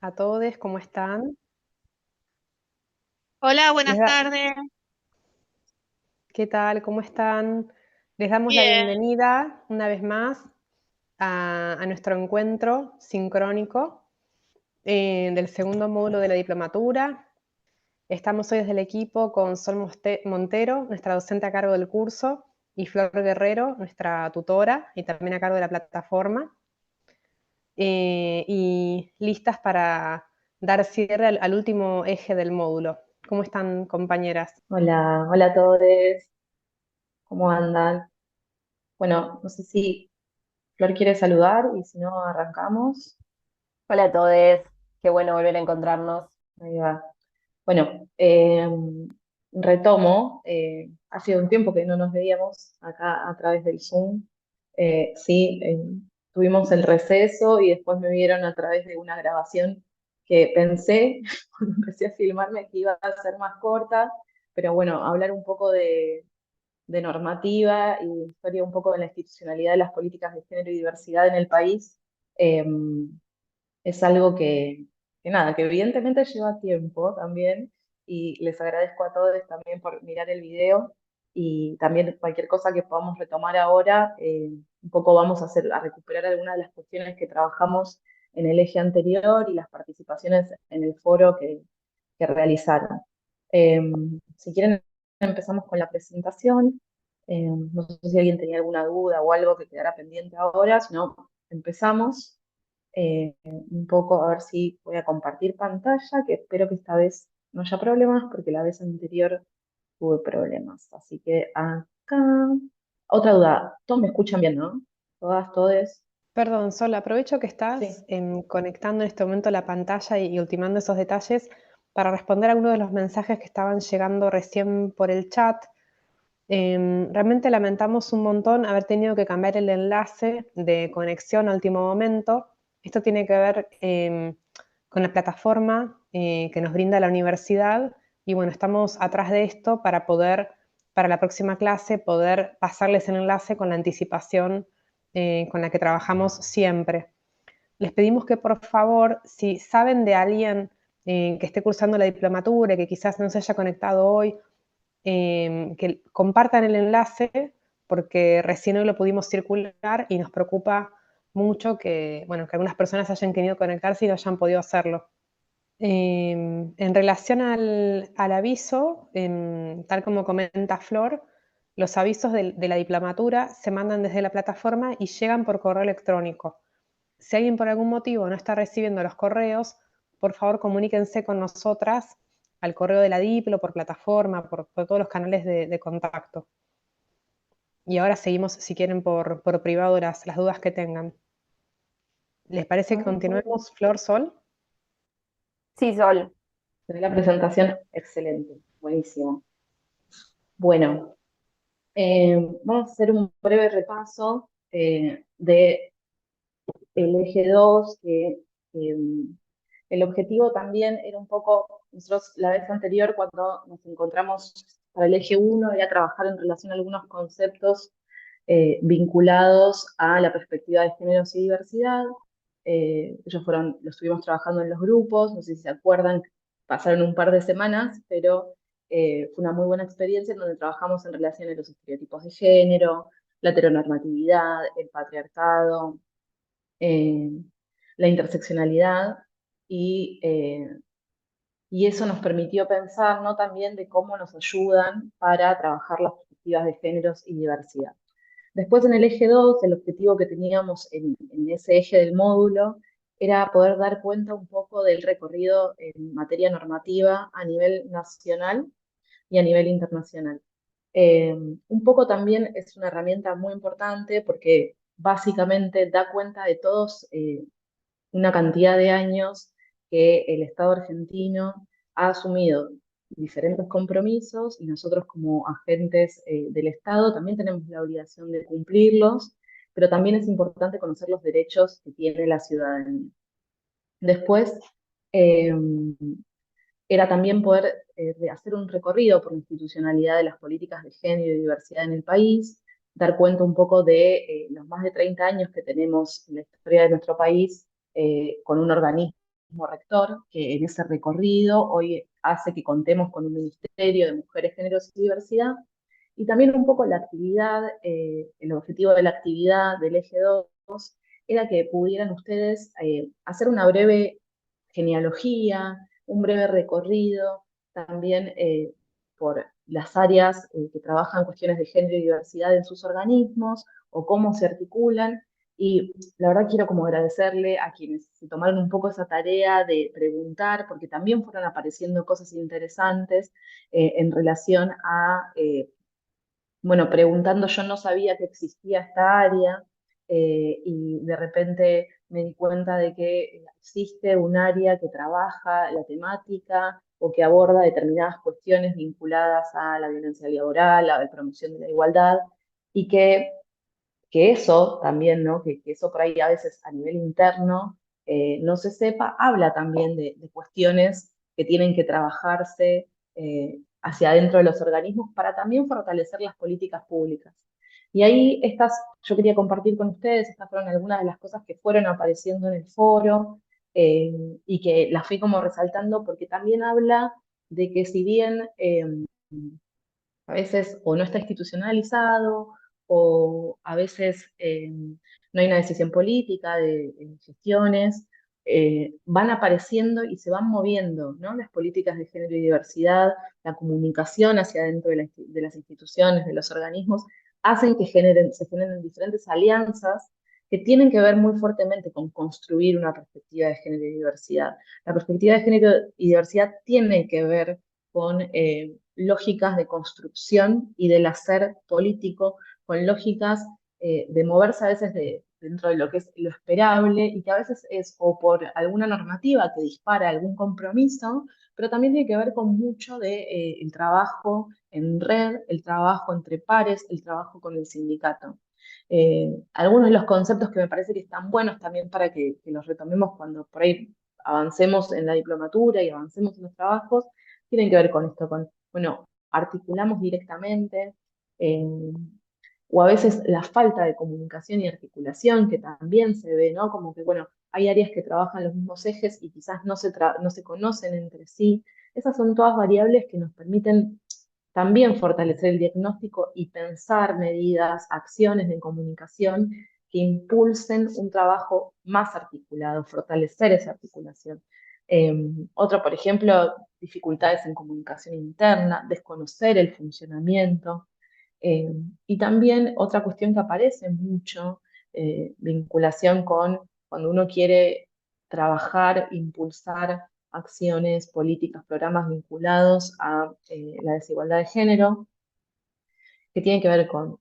A todos, ¿cómo están? Hola, Les buenas da- tardes. ¿Qué tal? ¿Cómo están? Les damos la Bien, bienvenida una vez más a nuestro encuentro sincrónico del segundo módulo de la diplomatura. Estamos hoy desde el equipo con Sol Montero, nuestra docente a cargo del curso, y Flor Guerrero, nuestra tutora y también a cargo de la plataforma, y listas para dar cierre al último eje del módulo. ¿Cómo están, compañeras? Hola, hola a todos, ¿cómo andan? Bueno, no sé si Flor quiere saludar y si no, arrancamos. Hola a todos, qué bueno volver a encontrarnos. Ahí va. Bueno, retomo, ha sido un tiempo que no nos veíamos acá a través del Zoom. Sí, tuvimos el receso y después me vieron a través de una grabación que pensé, cuando empecé a filmarme, que iba a ser más corta, pero bueno, hablar un poco de normativa y historia un poco de la institucionalidad de las políticas de género y diversidad en el país, eh, es algo que nada, que evidentemente lleva tiempo también, y les agradezco a todos también por mirar el video, y también cualquier cosa que podamos retomar ahora, un poco vamos a hacer, a recuperar algunas de las cuestiones que trabajamos en el eje anterior y las participaciones en el foro que realizaron. Eh, si quieren, empezamos con la presentación. No sé si alguien tenía alguna duda o algo que quedara pendiente ahora, si no, empezamos. Un poco a ver si voy a compartir pantalla, que espero que esta vez no haya problemas, porque la vez anterior tuve problemas. Así que acá. Otra duda, todos me escuchan bien, ¿no? Todas, todes. Perdón, Sol, aprovecho que estás Sí. conectando en este momento la pantalla y ultimando esos detalles para responder a algunos de los mensajes que estaban llegando recién por el chat. Realmente lamentamos un montón haber tenido que cambiar el enlace de conexión a último momento. Esto tiene que ver con la plataforma que nos brinda la universidad y bueno, estamos atrás de esto para poder, para la próxima clase, poder pasarles el enlace con la anticipación con la que trabajamos siempre. Les pedimos que por favor, si saben de alguien que esté cursando la diplomatura y que quizás no se haya conectado hoy, que compartan el enlace porque recién hoy lo pudimos circular y nos preocupa mucho que, bueno, que algunas personas hayan querido conectarse y no hayan podido hacerlo. En relación al aviso, tal como comenta Flor, los avisos de la diplomatura se mandan desde la plataforma y llegan por correo electrónico. Si alguien por algún motivo no está recibiendo los correos, por favor comuníquense con nosotras al correo de la Diplo, por plataforma, por todos los canales de contacto. Y ahora seguimos, si quieren, por privado las dudas que tengan. ¿Les parece que continuemos, Flor, Sol? Sí, Sol. Se ve la presentación excelente, buenísimo. Bueno, vamos a hacer un breve repaso de el eje 2, que, el objetivo también era un poco, nosotros la vez anterior cuando nos encontramos para el eje 1 era trabajar en relación a algunos conceptos vinculados a la perspectiva de géneros y diversidad. Ellos fueron, los estuvimos trabajando en los grupos, no sé si se acuerdan, pasaron un par de semanas, pero fue una muy buena experiencia en donde trabajamos en relación a los estereotipos de género, la heteronormatividad, el patriarcado, eh, la interseccionalidad, y, eh, y eso nos permitió pensar, ¿no?, también de cómo nos ayudan para trabajar las perspectivas de géneros y diversidad. Después en el eje 2, el objetivo que teníamos en ese eje del módulo era poder dar cuenta un poco del recorrido en materia normativa a nivel nacional y a nivel internacional. Un poco también es una herramienta muy importante porque básicamente da cuenta de todos una cantidad de años que el Estado argentino ha asumido diferentes compromisos, y nosotros como agentes del Estado también tenemos la obligación de cumplirlos, pero también es importante conocer los derechos que tiene la ciudadanía. Después, eh, era también poder hacer un recorrido por la institucionalidad de las políticas de género y diversidad en el país, dar cuenta un poco de los más de 30 años que tenemos en la historia de nuestro país con un organismo mismo rector, que en ese recorrido hoy hace que contemos con un Ministerio de Mujeres, Géneros y Diversidad, y también un poco la actividad, el objetivo de la actividad del eje 2 era que pudieran ustedes hacer una breve genealogía, un breve recorrido, también por las áreas que trabajan cuestiones de género y diversidad en sus organismos, o cómo se articulan. Y la verdad quiero como agradecerle a quienes se tomaron un poco esa tarea de preguntar, porque también fueron apareciendo cosas interesantes en relación a bueno, preguntando, yo no sabía que existía esta área, y de repente me di cuenta de que existe un área que trabaja la temática o que aborda determinadas cuestiones vinculadas a la violencia laboral, a la promoción de la igualdad, y que eso también, ¿no? Que eso por ahí a veces a nivel interno no se sepa, habla también de cuestiones que tienen que trabajarse hacia adentro de los organismos para también fortalecer las políticas públicas. Y ahí yo quería compartir con ustedes, estas fueron algunas de las cosas que fueron apareciendo en el foro, eh, y que las fui como resaltando porque también habla de que si bien a veces o no está institucionalizado, o a veces no hay una decisión política de gestiones, van apareciendo y se van moviendo, ¿no? Las políticas de género y diversidad, la comunicación hacia adentro de las instituciones, de los organismos, hacen que se generen diferentes alianzas que tienen que ver muy fuertemente con construir una perspectiva de género y diversidad. La perspectiva de género y diversidad tiene que ver con lógicas de construcción y del hacer político, con lógicas de moverse a veces dentro de lo que es lo esperable, y que a veces es o por alguna normativa que dispara algún compromiso, pero también tiene que ver con mucho de el trabajo en red, el trabajo entre pares, el trabajo con el sindicato. Algunos de los conceptos que me parece que están buenos también para que los retomemos cuando por ahí avancemos en la diplomatura y avancemos en los trabajos, tienen que ver con esto, con, bueno, articulamos directamente, eh, o a veces la falta de comunicación y articulación que también se ve, ¿no? Como que, bueno, hay áreas que trabajan los mismos ejes y quizás no se conocen entre sí. Esas son todas variables que nos permiten también fortalecer el diagnóstico y pensar medidas, acciones de comunicación que impulsen un trabajo más articulado, fortalecer esa articulación. Otro, por ejemplo, dificultades en comunicación interna, desconocer el funcionamiento. Eh, y también otra cuestión que aparece mucho, vinculación con cuando uno quiere trabajar, impulsar acciones, políticas, programas vinculados a la desigualdad de género, que tienen que ver con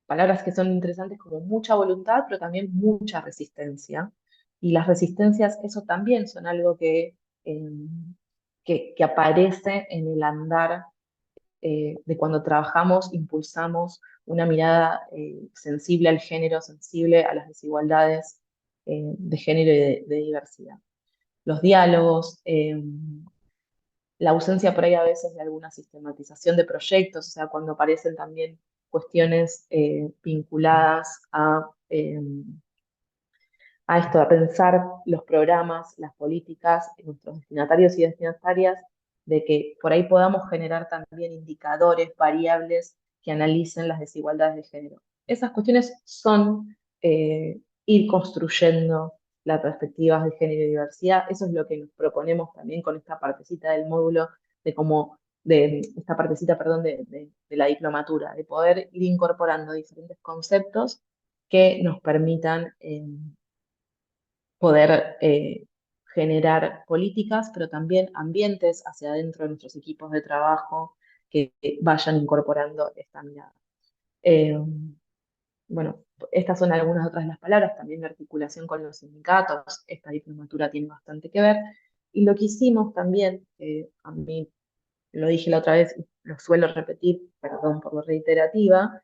palabras que son interesantes como mucha voluntad, pero también mucha resistencia. Y las resistencias, eso también son algo eh, que aparece en el andar de cuando trabajamos, impulsamos una mirada sensible al género, sensible a las desigualdades de género y de diversidad. Los diálogos, la ausencia por ahí a veces de alguna sistematización de proyectos, o sea, cuando aparecen también cuestiones vinculadas a esto, a pensar los programas, las políticas, nuestros destinatarios y destinatarias, de que por ahí podamos generar también indicadores, variables que analicen las desigualdades de género. Esas cuestiones son ir construyendo las perspectivas de género y diversidad. Eso es lo que nos proponemos también con esta partecita del módulo, de esta partecita, perdón, de la diplomatura, de poder ir incorporando diferentes conceptos que nos permitan poder generar políticas, pero también ambientes hacia adentro de nuestros equipos de trabajo que vayan incorporando esta mirada. Eh, bueno, estas son algunas otras de las palabras, también la articulación con los sindicatos, esta diplomatura tiene bastante que ver. Y lo que hicimos también, a mí lo dije la otra vez, y lo suelo repetir, perdón por lo reiterativa,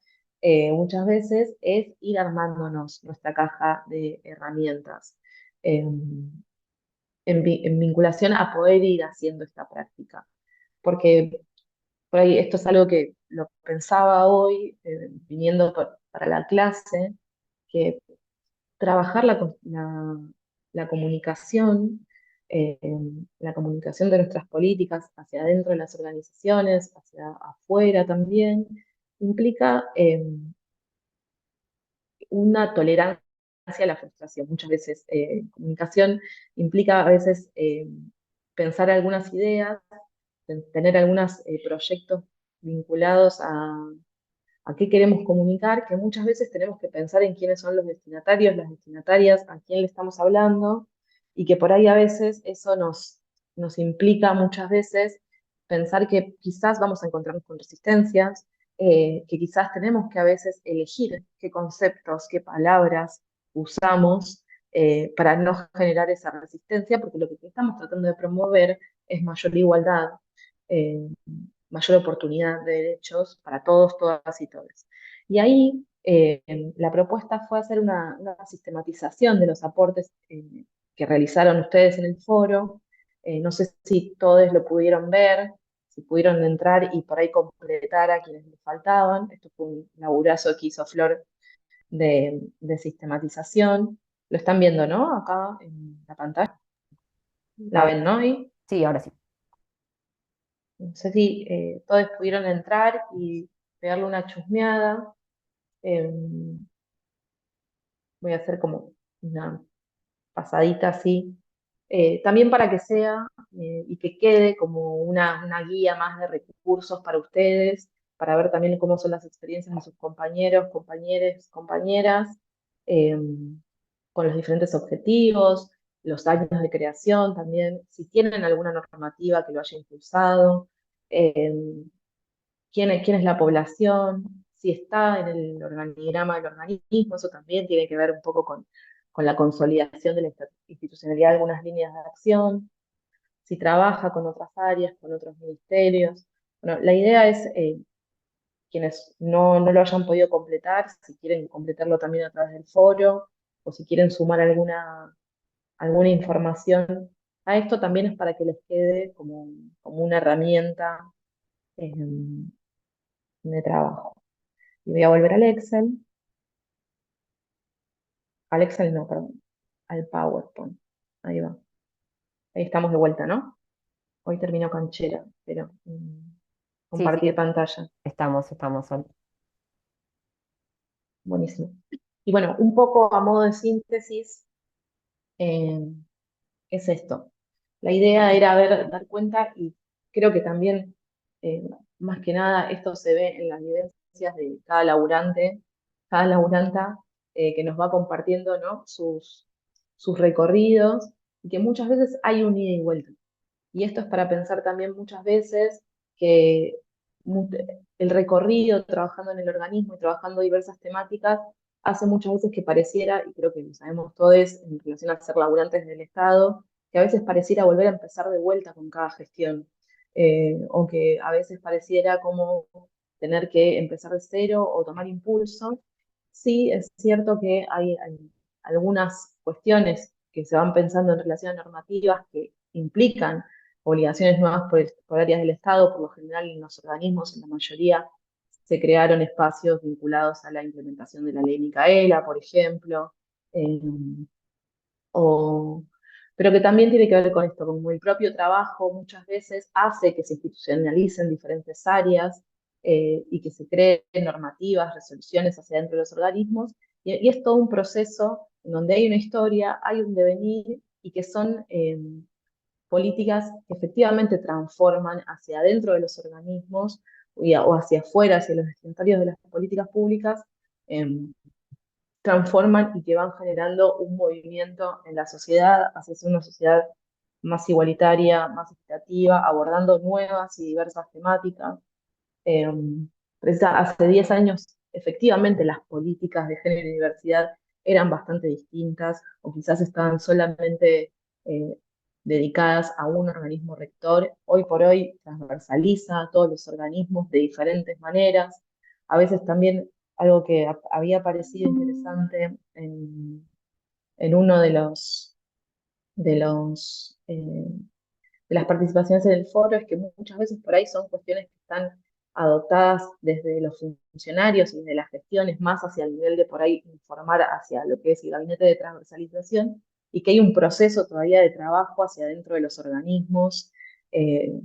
muchas veces es ir armándonos nuestra caja de herramientas. Eh, en vinculación a poder ir haciendo esta práctica. Porque por ahí esto es algo que lo pensaba hoy, viniendo para la clase, que trabajar la comunicación eh, la comunicación de nuestras políticas hacia adentro de las organizaciones, hacia afuera también, implica una tolerancia a la frustración. Muchas veces comunicación implica a veces pensar algunas ideas, tener algunos proyectos vinculados a qué queremos comunicar, que muchas veces tenemos que pensar en quiénes son los destinatarios, las destinatarias, a quién le estamos hablando, y que por ahí a veces eso nos implica muchas veces pensar que quizás vamos a encontrarnos con resistencias, que quizás tenemos que a veces elegir qué conceptos, qué palabras usamos para no generar esa resistencia, porque lo que estamos tratando de promover es mayor igualdad, eh, mayor oportunidad de derechos para todos, todas y todos. Y ahí la propuesta fue hacer una sistematización de los aportes que realizaron ustedes en el foro. No sé si todos lo pudieron ver, si pudieron entrar y por ahí completar a quienes les faltaban. Esto fue un laburazo que hizo Flor de sistematización. Lo están viendo, ¿no? Acá en la pantalla. La Ahora, ven, ¿no? Ahí. sí, ahora sí. No sé si todos pudieron entrar y pegarle una chusmeada. Eh, Voy a hacer como una pasadita así. También para que sea y que quede como una guía más de recursos para ustedes, para ver también cómo son las experiencias de sus compañeros, compañeras, compañeras, eh, con los diferentes objetivos, los años de creación también, si tienen alguna normativa que lo haya impulsado. eh, quién es la población, si está en el organigrama del organismo, eso también tiene que ver un poco con la consolidación de la institucionalidad de algunas líneas de acción, si trabaja con otras áreas, con otros ministerios. Bueno, la idea es, quienes no lo hayan podido completar, si quieren completarlo también a través del foro, o si quieren sumar alguna información a esto, también es para que les quede como una herramienta eh, de trabajo. Y voy a volver al Excel no, perdón, al PowerPoint. Ahí va. Ahí estamos de vuelta, ¿no? Hoy terminó canchera, pero Sí, sí, compartir pantalla. estamos, Sol. Buenísimo. Y bueno, un poco a modo de síntesis, eh, es esto. La idea era dar cuenta, y creo que también, eh, más que nada, esto se ve en las vivencias de cada laburante, cada laburanta que nos va compartiendo, ¿no? sus recorridos, y que muchas veces hay un ida y vuelta. Y esto es para pensar también muchas veces que mu- el recorrido trabajando en el organismo y trabajando diversas temáticas hace muchas veces que pareciera, y creo que lo sabemos todos en relación a ser laburantes del Estado, que a veces pareciera volver a empezar de vuelta con cada gestión, o que a veces pareciera como tener que empezar de cero o tomar impulso. Sí, es cierto que hay algunas cuestiones que se van pensando en relación a normativas que implican obligaciones nuevas por áreas del Estado. Por lo general, en los organismos, en la mayoría, se crearon espacios vinculados a la implementación de la ley Micaela, por ejemplo, eh, o, pero que también tiene que ver con esto, como el propio trabajo muchas veces hace que se institucionalicen diferentes áreas y que se creen normativas, resoluciones hacia dentro de los organismos, y es todo un proceso en donde hay una historia, hay un devenir, y que son políticas que efectivamente transforman hacia adentro de los organismos o hacia afuera, hacia los destinatarios de las políticas públicas, transforman y que van generando un movimiento en la sociedad hacia ser una sociedad más igualitaria, más equitativa, abordando nuevas y diversas temáticas. Eh, Hace 10 años, efectivamente, las políticas de género y diversidad eran bastante distintas, o quizás estaban solamente eh, dedicadas a un organismo rector. Hoy por hoy transversaliza a todos los organismos de diferentes maneras. A veces también algo que había parecido interesante en uno de las participaciones en el foro es que muchas veces por ahí son cuestiones que están adoptadas desde los funcionarios y desde las gestiones, más hacia el nivel de por ahí informar hacia lo que es el gabinete de transversalización, y que hay un proceso todavía de trabajo hacia adentro de los organismos eh,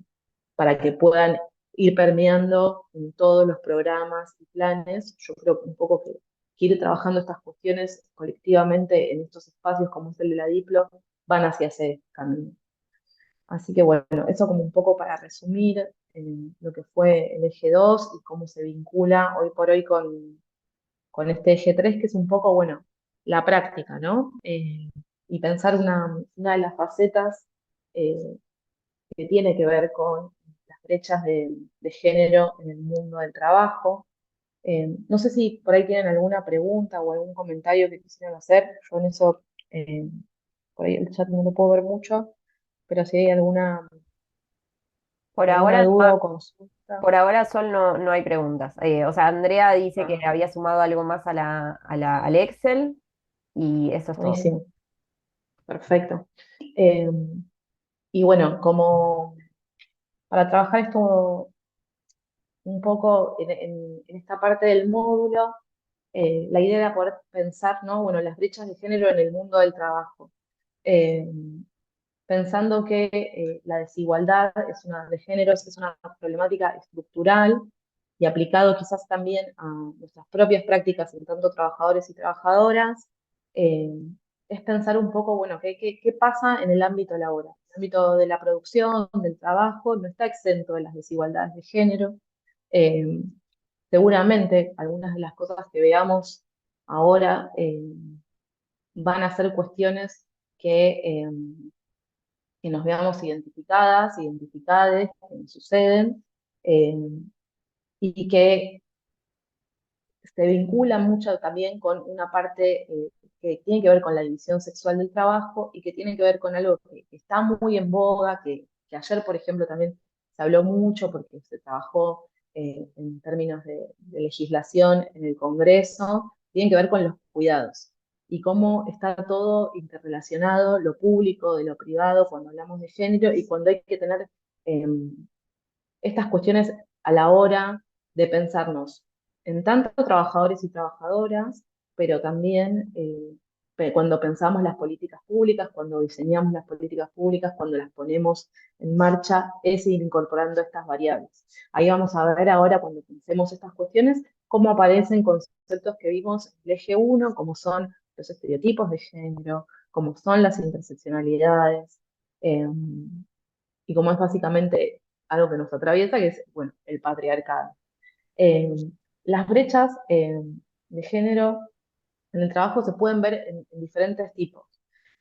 para que puedan ir permeando en todos los programas y planes. Yo creo un poco que ir trabajando estas cuestiones colectivamente en estos espacios como es el de la Diplo van hacia ese camino. Así que bueno, eso como un poco para resumir lo que fue el eje 2 y cómo se vincula hoy por hoy con este eje 3 que es un poco, bueno, la práctica, ¿no? Y pensar una de las facetas eh, que tiene que ver con las brechas de género en el mundo del trabajo. No sé si por ahí tienen alguna pregunta o algún comentario que quisieran hacer. Yo en eso, por ahí el chat no lo puedo ver mucho, pero si hay Por alguna ahora, duda o consulta. por ahora Sol no hay preguntas. O sea, Andrea dice que Ah, había sumado algo más al Excel y eso es todo. buenísimo, perfecto. Eh, y bueno, como para trabajar esto un poco en esta parte del módulo, la idea era poder pensar, ¿no? Bueno, las brechas de género en el mundo del trabajo. Eh, Pensando que la desigualdad de géneros es una problemática estructural y aplicado quizás también a nuestras propias prácticas en tanto trabajadores y trabajadoras, eh, es pensar un poco, bueno, qué pasa en el ámbito laboral. El ámbito de la producción, del trabajo, no está exento de las desigualdades de género. Eh, Seguramente algunas de las cosas que veamos ahora van a ser cuestiones que nos veamos identificadas, identificades, que nos suceden, eh, y que se vincula mucho también con una parte que tiene que ver con la división sexual del trabajo y que tiene que ver con algo que está muy en boga, que ayer, por ejemplo, también se habló mucho porque se trabajó en términos de legislación en el Congreso, tiene que ver con los cuidados y cómo está todo interrelacionado, lo público de lo privado, cuando hablamos de género y cuando hay que tener eh, estas cuestiones a la hora de pensarnos en tanto trabajadores y trabajadoras, pero también cuando pensamos las políticas públicas, cuando diseñamos las políticas públicas, cuando las ponemos en marcha, es ir incorporando estas variables. Ahí vamos a ver ahora, cuando pensemos estas cuestiones, cómo aparecen conceptos que vimos en el eje 1, como son los estereotipos de género, cómo son las interseccionalidades, eh, y como es básicamente algo que nos atraviesa, que es, bueno, el patriarcado. Eh, las brechas de género en el trabajo se pueden ver en diferentes tipos,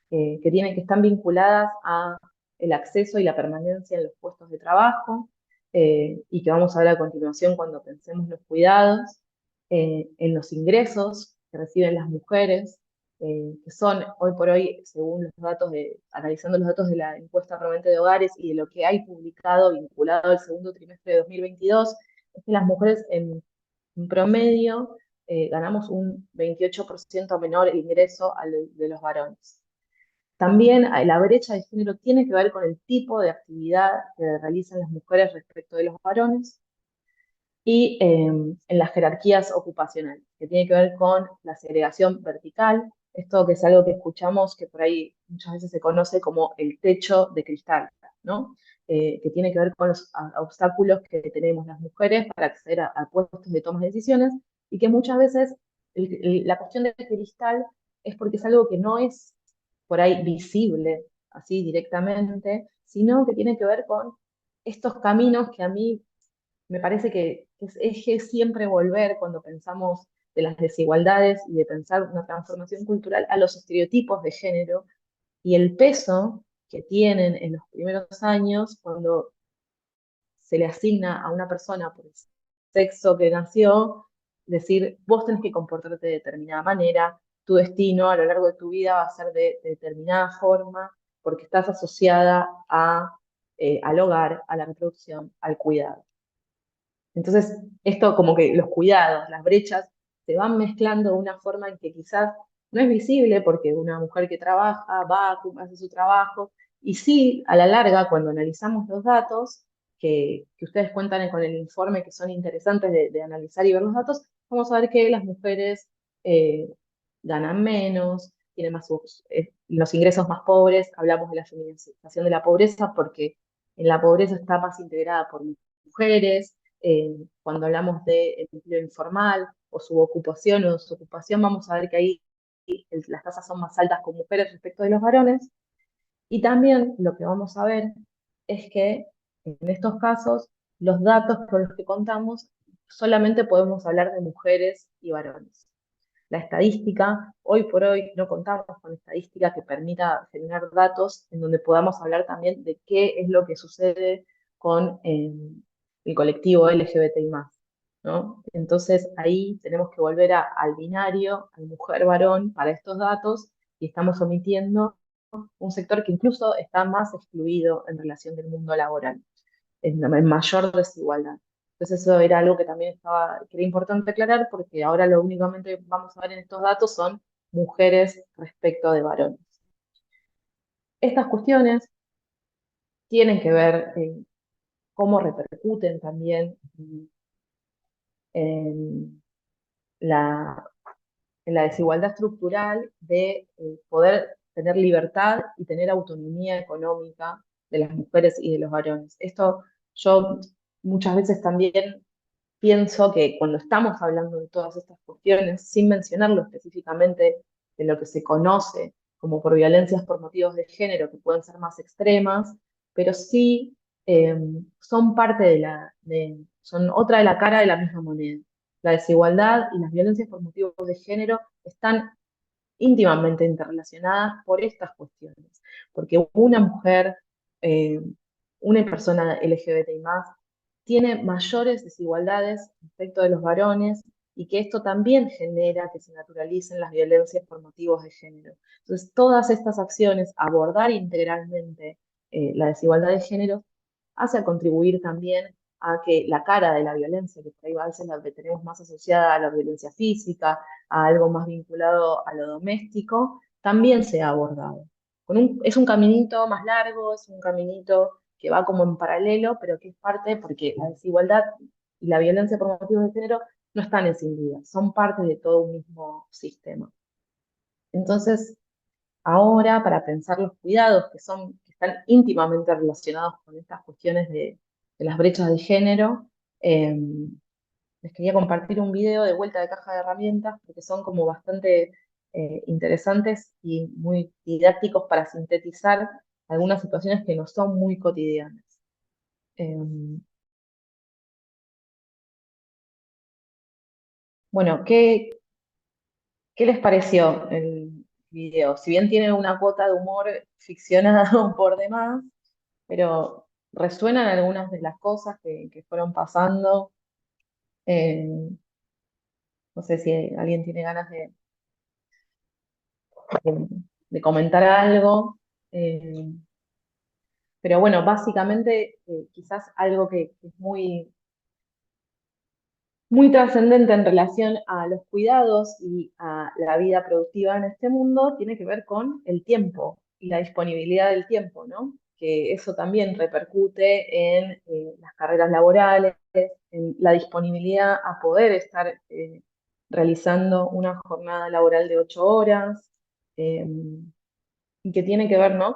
que están vinculadas a el acceso y la permanencia en los puestos de trabajo, y que vamos a ver a continuación cuando pensemos los cuidados, en los ingresos que reciben las mujeres, que son hoy por hoy, según los datos analizando los datos de la encuesta permanente de hogares y de lo que hay publicado vinculado al segundo trimestre de 2022, es que las mujeres en promedio ganamos un 28% menor el ingreso de los varones. También la brecha de género tiene que ver con el tipo de actividad que realizan las mujeres respecto de los varones y en las jerarquías ocupacionales, que tiene que ver con la segregación vertical, esto que es algo que escuchamos que por ahí muchas veces se conoce como el techo de cristal, ¿no? Que tiene que ver con los obstáculos que tenemos las mujeres para acceder a puestos de toma de decisiones y que muchas veces la cuestión del cristal es porque es algo que no es por ahí visible así directamente, sino que tiene que ver con estos caminos que a mí me parece que es eje siempre volver cuando pensamos de las desigualdades y de pensar una transformación cultural a los estereotipos de género y el peso que tienen en los primeros años cuando se le asigna a una persona por el sexo que nació, decir, vos tenés que comportarte de determinada manera, tu destino a lo largo de tu vida va a ser de determinada forma, porque estás asociada al hogar, a la reproducción, al cuidado. Entonces, esto como que los cuidados, las brechas, se van mezclando de una forma en que quizás no es visible porque una mujer que trabaja va, hace su trabajo, y sí, a la larga, cuando analizamos los datos, que ustedes cuentan con el informe que son interesantes de analizar y ver los datos, vamos a ver que las mujeres eh, ganan menos, tienen los ingresos más pobres, hablamos de la feminización de la pobreza porque en la pobreza está más integrada por mujeres. Cuando hablamos de empleo informal o subocupación o desocupación, vamos a ver que ahí las tasas son más altas con mujeres respecto de los varones. Y también lo que vamos a ver es que en estos casos los datos con los que contamos solamente podemos hablar de mujeres y varones. La estadística, hoy por hoy no contamos con estadística que permita generar datos en donde podamos hablar también de qué es lo que sucede con el colectivo LGBTI+, ¿no? Entonces ahí tenemos que volver al binario, al mujer-varón para estos datos y estamos omitiendo un sector que incluso está más excluido en relación del mundo laboral, en mayor desigualdad. Entonces eso era algo que también que era importante aclarar porque ahora lo únicamente vamos a ver en estos datos son mujeres respecto de varones. Estas cuestiones tienen que ver cómo repercuten también en la, en la desigualdad estructural de poder tener libertad y tener autonomía económica de las mujeres y de los varones. Esto yo muchas veces también pienso que cuando estamos hablando de todas estas cuestiones, sin mencionarlo específicamente de lo que se conoce como por violencias por motivos de género, que pueden ser más extremas, pero sí eh, son parte son otra de la cara de la misma moneda. La desigualdad y las violencias por motivos de género están íntimamente interrelacionadas por estas cuestiones, porque una mujer, eh, una persona LGBTI+, tiene mayores desigualdades respecto de los varones y que esto también genera que se naturalicen las violencias por motivos de género. Entonces, todas estas acciones, abordar integralmente la desigualdad de género, hace contribuir también a que la cara de la violencia, que por ahí a veces la tenemos más asociada a la violencia física, a algo más vinculado a lo doméstico, también sea abordado. Es un caminito más largo, es un caminito que va como en paralelo, pero que es parte porque la desigualdad y la violencia por motivos de género no están escindidas, son parte de todo un mismo sistema. Entonces, ahora, para pensar los cuidados que están íntimamente relacionados con estas cuestiones de las brechas de género, les quería compartir un video de vuelta de caja de herramientas, porque son como bastante interesantes y muy didácticos para sintetizar algunas situaciones que no son muy cotidianas. Bueno, ¿qué les pareció el video? Si bien tiene una cuota de humor ficcionado por demás, pero resuenan algunas de las cosas que fueron pasando. Eh, no sé si alguien tiene ganas de comentar algo. Eh, pero bueno, básicamente quizás algo que es muy trascendente en relación a los cuidados y a la vida productiva en este mundo tiene que ver con el tiempo y la disponibilidad del tiempo, ¿no? Que eso también repercute en las carreras laborales, en la disponibilidad a poder estar realizando una jornada laboral de 8 horas, eh, y que tiene que ver, ¿no?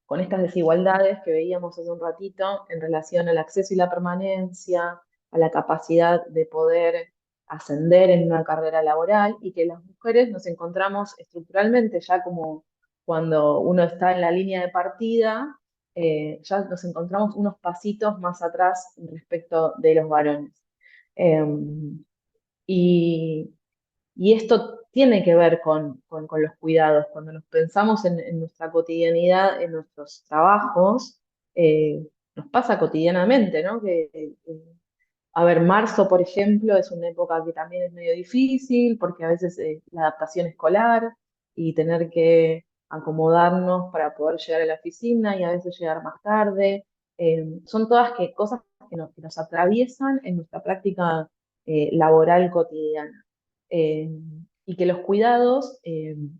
Con estas desigualdades que veíamos hace un ratito en relación al acceso y la permanencia, a la capacidad de poder ascender en una carrera laboral y que las mujeres nos encontramos estructuralmente ya como cuando uno está en la línea de partida, ya nos encontramos unos pasitos más atrás respecto de los varones. Y, y esto tiene que ver con los cuidados. Cuando nos pensamos en nuestra cotidianidad, en nuestros trabajos, nos pasa cotidianamente, ¿no? A ver, marzo, por ejemplo, es una época que también es medio difícil porque a veces la adaptación escolar y tener que acomodarnos para poder llegar a la oficina y a veces llegar más tarde. Son todas cosas que nos atraviesan en nuestra práctica laboral cotidiana. Eh, y que los cuidados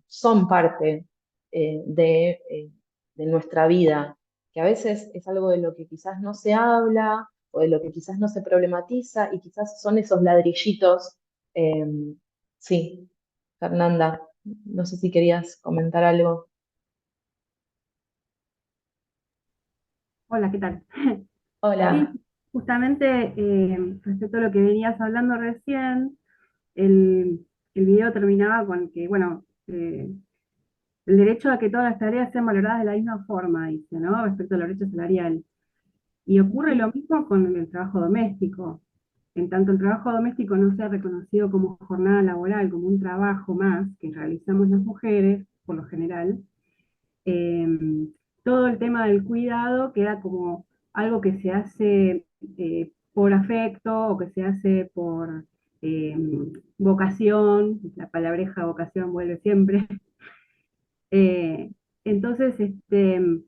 son parte de nuestra vida, que a veces es algo de lo que quizás no se habla o de lo que quizás no se problematiza y quizás son esos ladrillitos. eh, sí, Fernanda. No sé si querías comentar algo. Hola, ¿qué tal? Sí, Hola. justamente respecto a lo que venías hablando recién, el video terminaba con que, bueno, el derecho a que todas las tareas sean valoradas de la misma forma, dice, ¿no? Respecto a la brecha salarial. Y ocurre lo mismo con el trabajo doméstico. En tanto el trabajo doméstico no sea reconocido como jornada laboral, como un trabajo más que realizamos las mujeres, por lo general, eh, todo el tema del cuidado queda como algo que se hace por afecto o que se hace por eh, vocación, la palabreja vocación vuelve siempre. Eh, entonces, el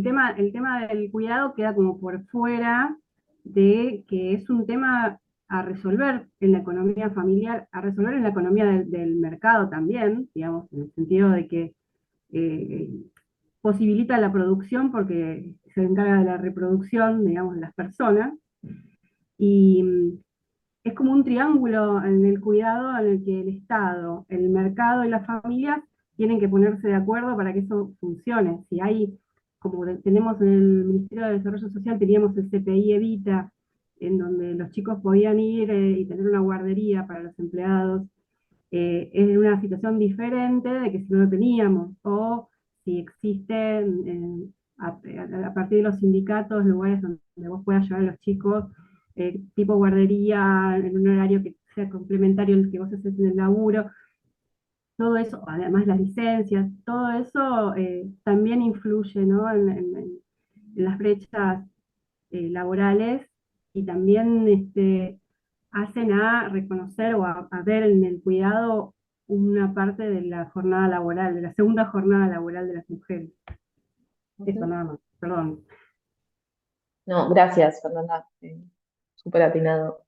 tema del cuidado queda como por fuera de que es un tema a resolver en la economía familiar, a resolver en la economía del mercado también, digamos, en el sentido de que eh, posibilita la producción porque se encarga de la reproducción, digamos, de las personas, y es como un triángulo en el cuidado en el que el Estado, el mercado y las familias tienen que ponerse de acuerdo para que eso funcione. Si hay, como tenemos en el Ministerio de Desarrollo Social, teníamos el CPI Evita, en donde los chicos podían ir y tener una guardería para los empleados, es una situación diferente de que si no lo teníamos, o si existen a partir de los sindicatos lugares donde vos puedas llevar a los chicos, tipo guardería, en un horario que sea complementario al que vos haces en el laburo, todo eso, además las licencias, todo eso también influye, ¿no? En las brechas laborales, y también hacen a reconocer o a ver en el cuidado una parte de la jornada laboral, de la segunda jornada laboral de las mujeres. Eso Ujú. nada más, perdón. No, gracias, Fernanda. Súper atinado.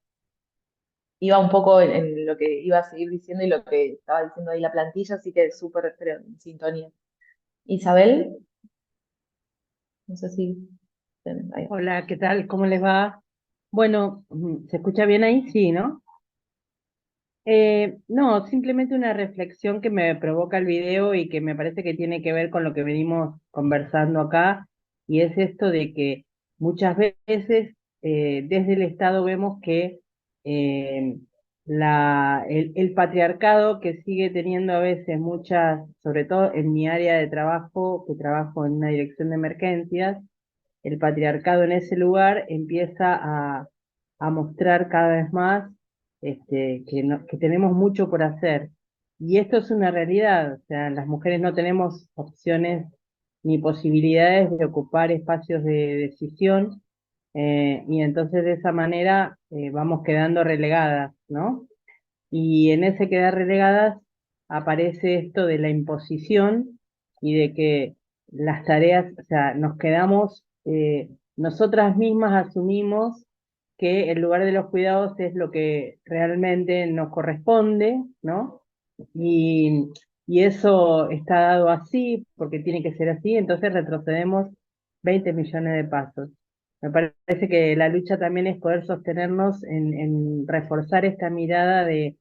Iba un poco en lo que iba a seguir diciendo y lo que estaba diciendo ahí la plantilla, así que súper pero, en sintonía. Isabel, no sé si... ahí. Hola, ¿qué tal? ¿Cómo les va? Bueno, ¿se escucha bien ahí? Sí, ¿no? No, simplemente una reflexión que me provoca el video y que me parece que tiene que ver con lo que venimos conversando acá, y es esto de que muchas veces desde el Estado vemos que eh, el patriarcado que sigue teniendo a veces muchas, sobre todo en mi área de trabajo, que trabajo en una dirección de emergencias, el patriarcado en ese lugar empieza a mostrar cada vez más que tenemos mucho por hacer. Y esto es una realidad, o sea, las mujeres no tenemos opciones ni posibilidades de ocupar espacios de decisión, y entonces de esa manera vamos quedando relegadas, ¿no? Y en ese quedar relegadas aparece esto de la imposición y de que las tareas, o sea, nos quedamos, nosotras mismas asumimos que el lugar de los cuidados es lo que realmente nos corresponde, ¿no? Y, y eso está dado así, porque tiene que ser así, entonces retrocedemos 20 millones de pasos. Me parece que la lucha también es poder sostenernos en reforzar esta mirada de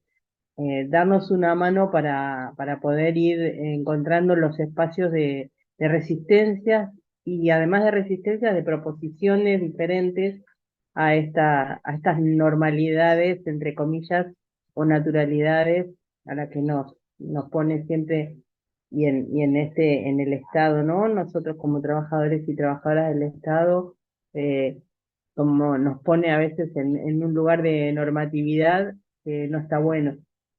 darnos una mano para poder ir encontrando los espacios de resistencia, y además de resistencia, de proposiciones diferentes a estas normalidades, entre comillas, o naturalidades a las que nos pone siempre en el Estado, ¿no? Nosotros como trabajadores y trabajadoras del Estado, eh, como nos pone a veces en un lugar de normatividad que no está bueno.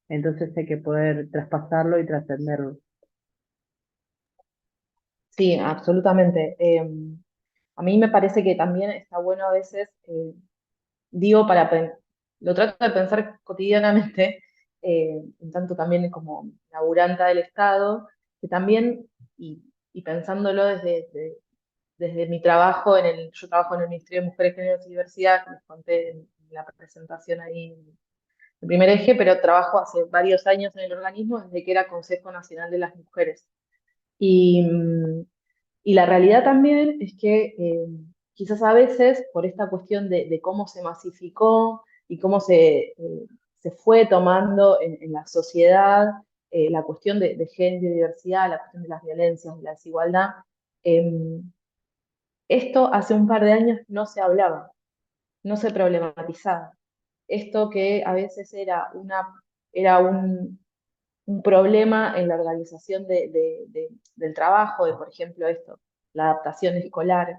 Entonces hay que poder traspasarlo y trascenderlo. Sí, absolutamente. A mí me parece que también está bueno a veces, digo, lo trato de pensar cotidianamente, en tanto también como laburanta del Estado, que también, y pensándolo desde mi trabajo, yo trabajo en el Ministerio de Mujeres, Géneros y Diversidad, que les conté en la presentación ahí, en el primer eje, pero trabajo hace varios años en el organismo desde que era Consejo Nacional de las Mujeres. Y, y la realidad también es que quizás a veces, por esta cuestión de cómo se masificó y cómo se fue tomando en la sociedad, la cuestión de género y diversidad, la cuestión de las violencias, de la desigualdad. Esto hace un par de años no se hablaba, no se problematizaba. Esto que a veces era un problema en la organización del trabajo, de por ejemplo esto, la adaptación escolar,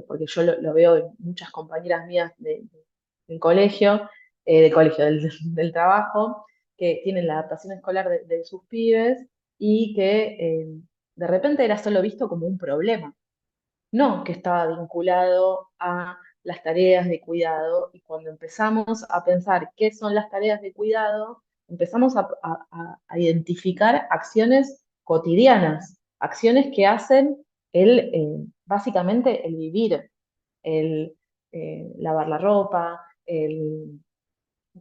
porque yo lo veo en muchas compañeras mías del colegio, del trabajo, que tienen la adaptación escolar de sus pibes y que de repente era solo visto como un problema, no que estaba vinculado a las tareas de cuidado. Y cuando empezamos a pensar qué son las tareas de cuidado, empezamos a identificar acciones cotidianas, acciones que hacen básicamente el vivir, el lavar la ropa, el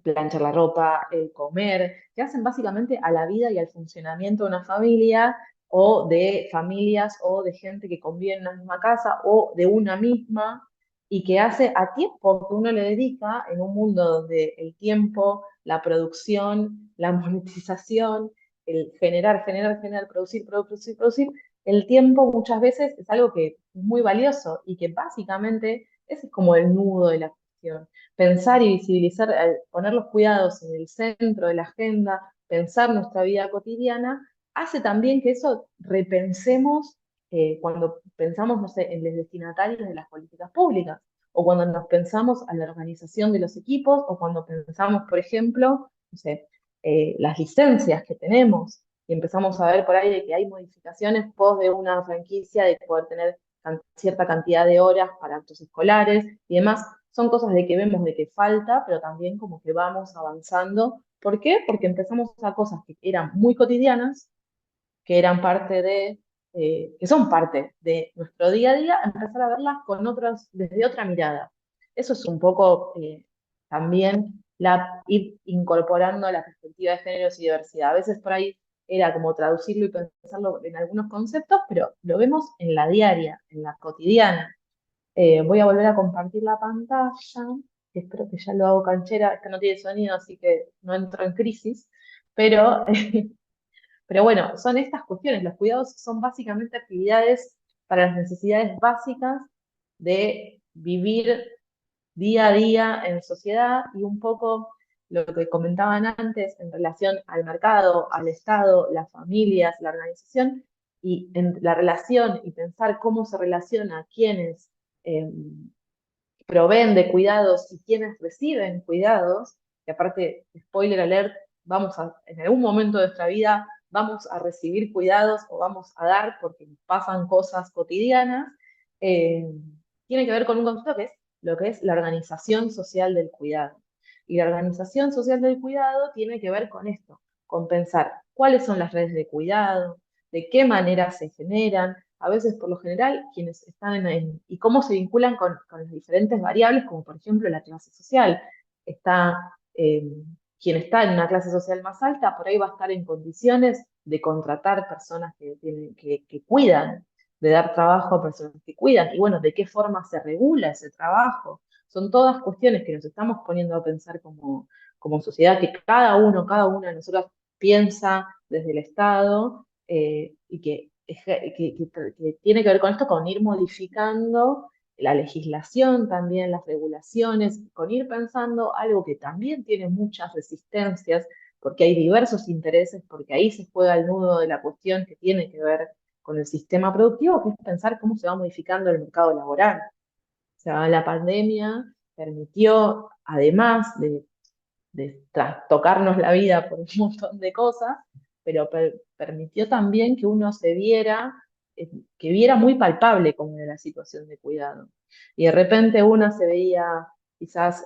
planchar la ropa, el comer, que hacen básicamente a la vida y al funcionamiento de una familia o de familias o de gente que convive en una misma casa o de una misma, y que hace a tiempo que uno le dedica en un mundo donde el tiempo, la producción, la monetización, el generar, producir, el tiempo muchas veces es algo que es muy valioso y que básicamente ese es como el nudo de la cuestión. Pensar y visibilizar, poner los cuidados en el centro de la agenda, pensar nuestra vida cotidiana, hace también que eso repensemos cuando pensamos, no sé, en los destinatarios de las políticas públicas, o cuando nos pensamos a la organización de los equipos, o cuando pensamos, por ejemplo, no sé, las licencias que tenemos, y empezamos a ver por ahí de que hay modificaciones pos de una franquicia de poder tener cierta cantidad de horas para actos escolares y demás. Son cosas de que vemos de que falta, pero también como que vamos avanzando. ¿Por qué? Porque empezamos a cosas que eran muy cotidianas, que eran que son parte de nuestro día a día, empezar a verlas desde otra mirada. Eso es un poco también ir incorporando la perspectiva de géneros y diversidad. A veces por ahí era como traducirlo y pensarlo en algunos conceptos, pero lo vemos en la diaria, en la cotidiana. Voy a volver a compartir la pantalla, que espero que ya lo hago canchera. Esta no tiene sonido, así que no entro en crisis, pero pero bueno, son estas cuestiones. Los cuidados son básicamente actividades para las necesidades básicas de vivir día a día en sociedad, y un poco lo que comentaban antes en relación al mercado, al Estado, las familias, la organización, y en la relación y pensar cómo se relaciona quienes eh, proveen de cuidados y quienes reciben cuidados, que aparte, spoiler alert, en algún momento de nuestra vida vamos a recibir cuidados o vamos a dar porque nos pasan cosas cotidianas, eh, tiene que ver con un concepto que es lo que es la organización social del cuidado. Y la organización social del cuidado tiene que ver con esto, con pensar cuáles son las redes de cuidado, de qué manera se generan, a veces por lo general quienes están y cómo se vinculan con las diferentes variables, como por ejemplo la clase social. Está, eh, Quien está en una clase social más alta, por ahí va a estar en condiciones de contratar personas que cuidan, de dar trabajo a personas que cuidan, y bueno, de qué forma se regula ese trabajo. Son todas cuestiones que nos estamos poniendo a pensar como sociedad, que cada una de nosotros piensa desde el Estado, y que tiene que ver con esto, con ir modificando la legislación también, las regulaciones, con ir pensando algo que también tiene muchas resistencias, porque hay diversos intereses, porque ahí se juega el nudo de la cuestión que tiene que ver con el sistema productivo, que es pensar cómo se va modificando el mercado laboral. O sea, la pandemia permitió, además de trastocarnos la vida por un montón de cosas, pero permitió también que uno que viera muy palpable cómo era la situación de cuidado. Y de repente uno se veía quizás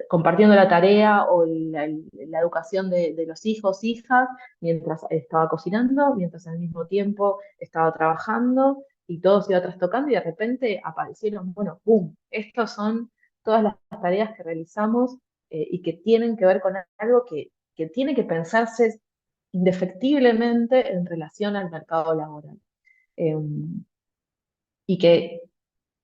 compartiendo la tarea o la educación de los hijos, hijas, mientras estaba cocinando, mientras al mismo tiempo estaba trabajando, y todo se iba trastocando, y de repente aparecieron, bueno, ¡pum! Estas son todas las tareas que realizamos, y que tienen que ver con algo que tiene que pensarse indefectiblemente en relación al mercado laboral. Y que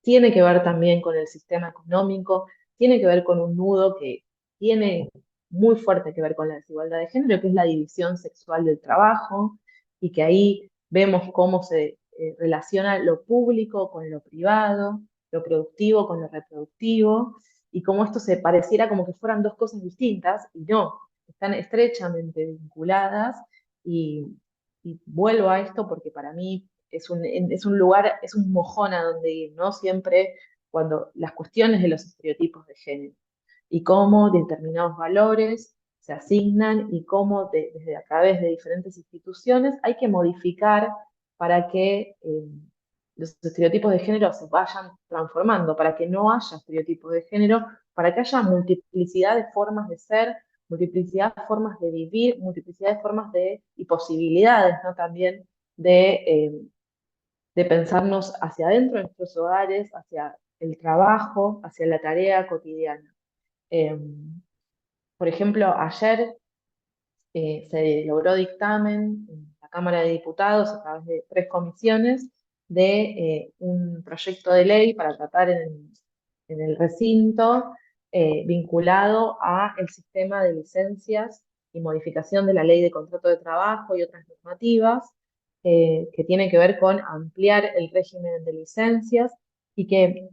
tiene que ver también con el sistema económico, tiene que ver con un nudo que tiene muy fuerte que ver con la desigualdad de género, que es la división sexual del trabajo, y que ahí vemos cómo se relaciona lo público con lo privado, lo productivo con lo reproductivo, y cómo esto se pareciera como que fueran dos cosas distintas, y no, están estrechamente vinculadas, y, y vuelvo a esto porque para mí es un lugar, es un mojón a donde ir, ¿no? Siempre cuando las cuestiones de los estereotipos de género y cómo determinados valores se asignan y cómo desde a través de diferentes instituciones hay que modificar para que los estereotipos de género se vayan transformando, para que no haya estereotipos de género, para que haya multiplicidad de formas de ser, multiplicidad de formas de vivir, multiplicidad de formas y posibilidades, ¿no? También de pensarnos hacia adentro de nuestros hogares, hacia el trabajo, hacia la tarea cotidiana. Eh, por ejemplo, ayer se logró dictamen en la Cámara de Diputados a través de 3 comisiones de un proyecto de ley para tratar en el recinto vinculado a el sistema de licencias y modificación de la ley de contrato de trabajo y otras normativas que tienen que ver con ampliar el régimen de licencias y que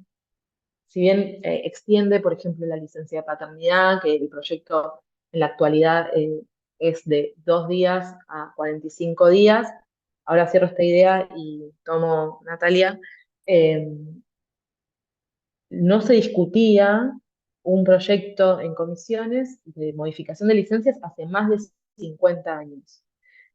si bien extiende, por ejemplo, la licencia de paternidad, que el proyecto en la actualidad es de 2 días a 45 días, ahora cierro esta idea y tomo Natalia, eh, no se discutía un proyecto en comisiones de modificación de licencias hace más de 50 años.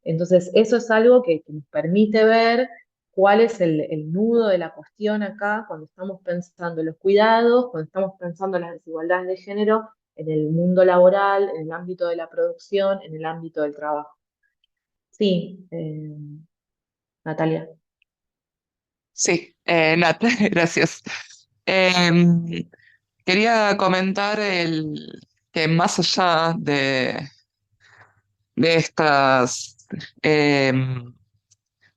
Entonces, eso es algo que nos permite ver cuál es el nudo de la cuestión acá cuando estamos pensando en los cuidados, cuando estamos pensando en las desigualdades de género en el mundo laboral, en el ámbito de la producción, en el ámbito del trabajo. Sí, Natalia. Sí, Nat, gracias. Em, Quería comentar que más allá de em,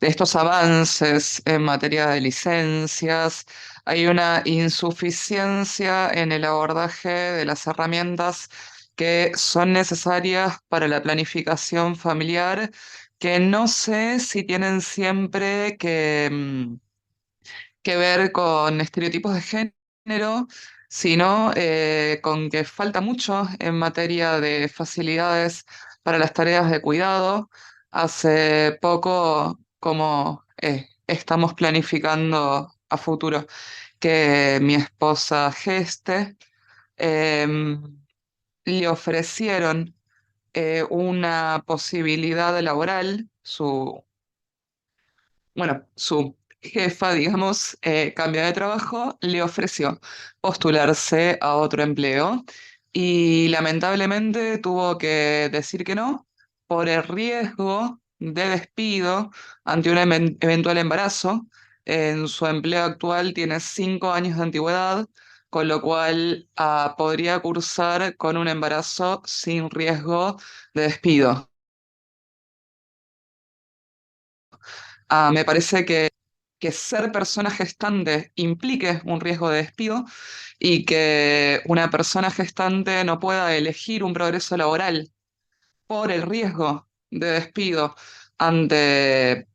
de estos avances en materia de licencias, hay una insuficiencia en el abordaje de las herramientas que son necesarias para la planificación familiar, que no sé si tienen siempre que ver con estereotipos de género, sino con que falta mucho en materia de facilidades para las tareas de cuidado. Hace poco, como estamos planificando a futuro que mi esposa geste, em, le ofrecieron una posibilidad laboral, su jefa, digamos, cambia de trabajo, le ofreció postularse a otro empleo y lamentablemente tuvo que decir que no por el riesgo de despido ante un eventual embarazo. En su empleo actual tiene 5 años de antigüedad, con lo cual podría cursar con un embarazo sin riesgo de despido. Me parece que ser persona gestante implique un riesgo de despido y que una persona gestante no pueda elegir un progreso laboral por el riesgo de despido ante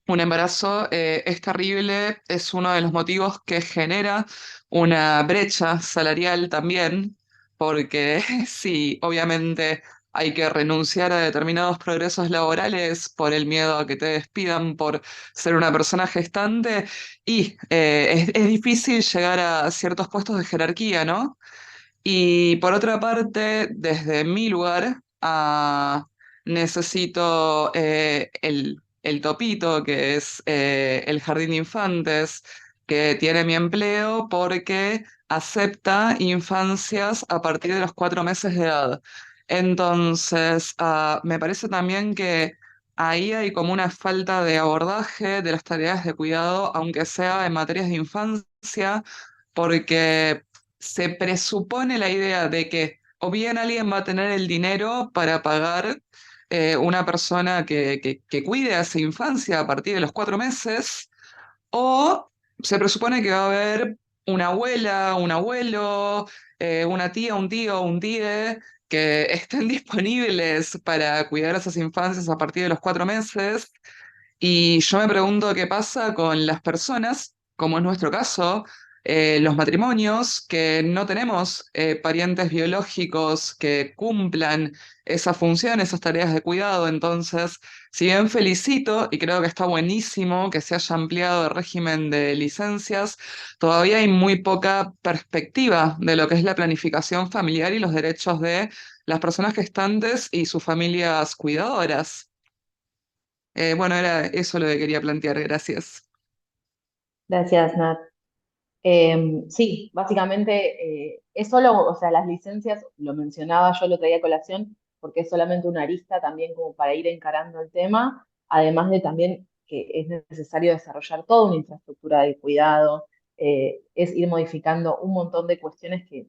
un embarazo es terrible, es uno de los motivos que genera una brecha salarial también, porque sí, obviamente hay que renunciar a determinados progresos laborales por el miedo a que te despidan por ser una persona gestante y es difícil llegar a ciertos puestos de jerarquía, ¿no? Y por otra parte, desde mi lugar, necesito el topito, que es el jardín de infantes, que tiene mi empleo porque acepta infancias a partir de los 4 meses de edad. Entonces, me parece también que ahí hay como una falta de abordaje de las tareas de cuidado, aunque sea en materias de infancia, porque se presupone la idea de que o bien alguien va a tener el dinero para pagar una persona que cuide a esa infancia a partir de los 4 meses, o se presupone que va a haber una abuela, un abuelo, una tía, un tío, un tíe, que estén disponibles para cuidar a esas infancias a partir de los 4 meses. Y yo me pregunto qué pasa con las personas, como es nuestro caso, los matrimonios, que no tenemos parientes biológicos que cumplan esa función, esas tareas de cuidado. Entonces, si bien felicito y creo que está buenísimo que se haya ampliado el régimen de licencias, todavía hay muy poca perspectiva de lo que es la planificación familiar y los derechos de las personas gestantes y sus familias cuidadoras. Bueno, era eso lo que quería plantear, gracias. Gracias, Nat. Sí, básicamente es solo, o sea, las licencias, lo mencionaba, yo lo traía a colación, porque es solamente una arista también como para ir encarando el tema, además de también que es necesario desarrollar toda una infraestructura de cuidado, es ir modificando un montón de cuestiones que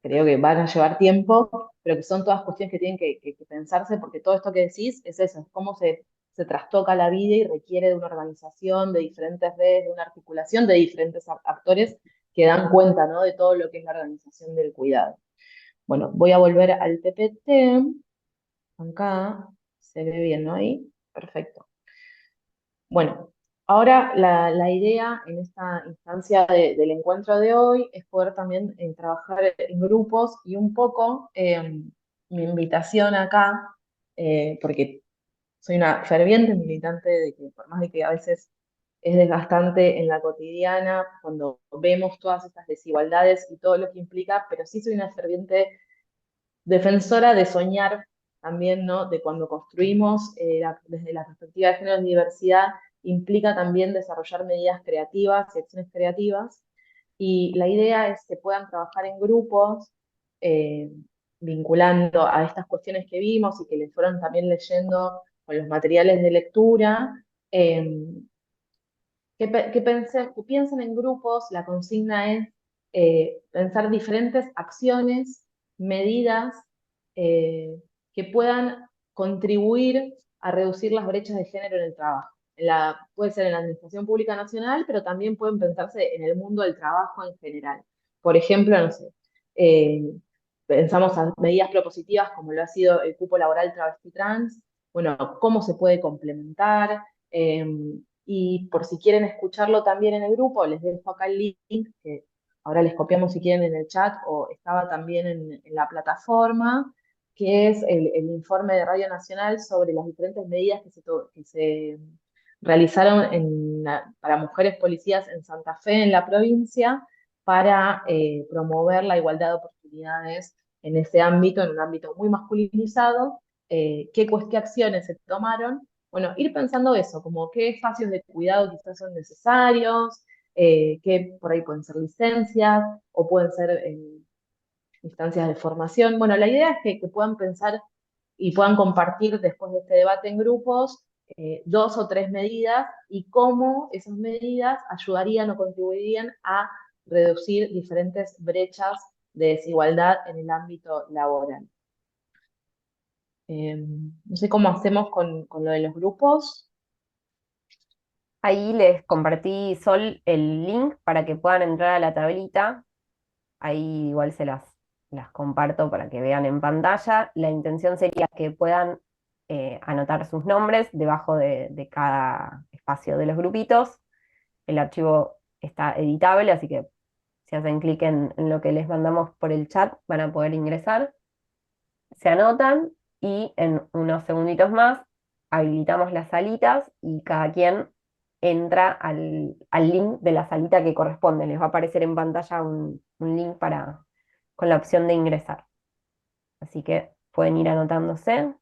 creo que van a llevar tiempo, pero que son todas cuestiones que tienen que pensarse, porque todo esto que decís es eso, es cómo se trastoca la vida y requiere de una organización, de diferentes redes, de una articulación de diferentes actores que dan cuenta, ¿no? De todo lo que es la organización del cuidado. Bueno, voy a volver al PPT. Acá se ve bien, ¿no? Ahí, perfecto. Bueno, ahora la idea en esta instancia del encuentro de hoy es poder también trabajar en grupos y un poco mi invitación acá, porque soy una ferviente militante de que por más de que a veces es desgastante en la cotidiana, cuando vemos todas estas desigualdades y todo lo que implica, pero sí soy una ferviente defensora de soñar también, ¿no? De cuando construimos desde la perspectiva de género y diversidad, implica también desarrollar medidas creativas y acciones creativas. Y la idea es que puedan trabajar en grupos, eh, vinculando a estas cuestiones que vimos y que les fueron también leyendo con los materiales de lectura. Que piensen en grupos, la consigna es pensar diferentes acciones, medidas eh, que puedan contribuir a reducir las brechas de género en el trabajo. Puede ser en la Administración Pública Nacional, pero también pueden pensarse en el mundo del trabajo en general. Por ejemplo, no sé, eh, pensamos en medidas propositivas como lo ha sido el cupo laboral travesti trans, bueno, cómo se puede complementar, y por si quieren escucharlo también en el grupo, les dejo acá el link, que ahora les copiamos si quieren en el chat, o estaba también en la plataforma, que es el informe de Radio Nacional sobre las diferentes medidas que se realizaron para mujeres policías en Santa Fe, en la provincia, para promover la igualdad de oportunidades en ese ámbito, en un ámbito muy masculinizado, qué acciones se tomaron. Bueno, ir pensando eso, como qué espacios de cuidado quizás son necesarios, qué por ahí pueden ser licencias o pueden ser instancias de formación. Bueno, la idea es que puedan pensar y puedan compartir después de este debate en grupos 2 o 3 medidas y cómo esas medidas ayudarían o contribuirían a reducir diferentes brechas de desigualdad en el ámbito laboral. No sé cómo hacemos con lo de los grupos. Ahí les compartí, Sol, el link para que puedan entrar a la tablita. Ahí igual las comparto para que vean en pantalla. La intención sería que puedan anotar sus nombres debajo de cada espacio de los grupitos. El archivo está editable, así que si hacen clic en lo que les mandamos por el chat van a poder ingresar. Se anotan y en unos segunditos más habilitamos las salitas y cada quien entra al link de la salita que corresponde. Les va a aparecer en pantalla un link con la opción de ingresar. Así que pueden ir anotándose.